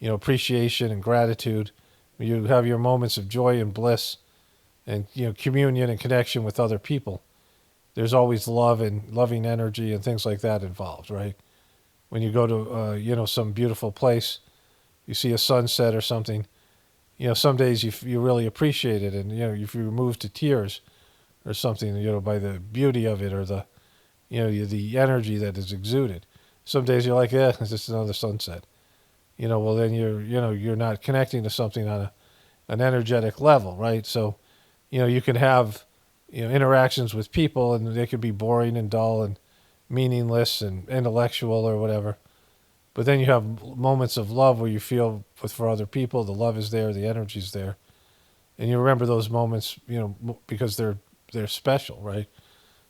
appreciation and gratitude. You have your moments of joy and bliss and communion and connection with other people. There's always love and loving energy and things like that involved, right? When you go to some beautiful place, you see a sunset or something. Some days you really appreciate it, and if you're moved to tears or something, by the beauty of it or the the energy that is exuded. Some days you're like, it's just another sunset. Well then you're not connecting to something on an energetic level, right? So, you can have interactions with people, and they could be boring and dull and meaningless and intellectual or whatever. But then you have moments of love where you feel for other people, the love is there, the energy's there, and you remember those moments, because they're special, right?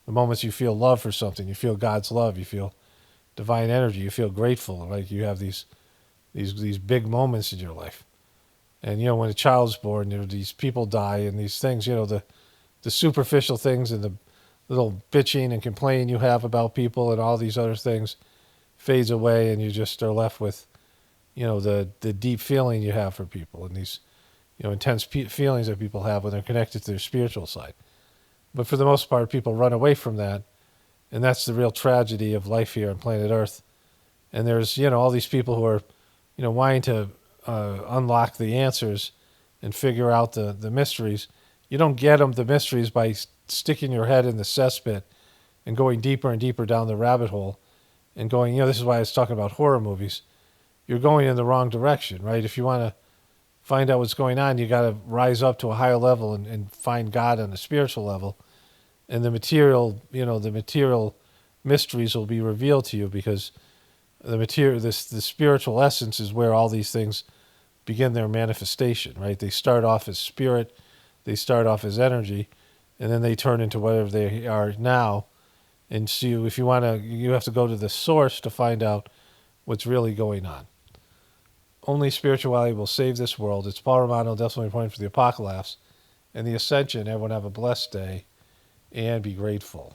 The moments you feel love for something, you feel God's love, you feel divine energy, you feel grateful, right? You have these big moments in your life, and when a child's born, these people die, and these things, the superficial things and the little bitching and complaining you have about people and all these other things fades away, and you just are left with, the deep feeling you have for people, and these, intense feelings that people have when they're connected to their spiritual side. But for the most part, people run away from that, and that's the real tragedy of life here on planet Earth. And there's, all these people who are, wanting to unlock the answers and figure out the mysteries. You don't get them, the mysteries, by sticking your head in the cesspit and going deeper and deeper down the rabbit hole and going, this is why I was talking about horror movies. You're going in the wrong direction, right? If you want to find out what's going on, you got to rise up to a higher level and find God on a spiritual level. And the material mysteries will be revealed to you, because the spiritual essence is where all these things begin their manifestation, right? They start off as spirit, they start off as energy, and then they turn into whatever they are now. And so if you have to go to the source to find out what's really going on. Only spirituality will save this world. It's Paul Romano, definitely pointing for the Apocalypse and the Ascension. Everyone have a blessed day and be grateful.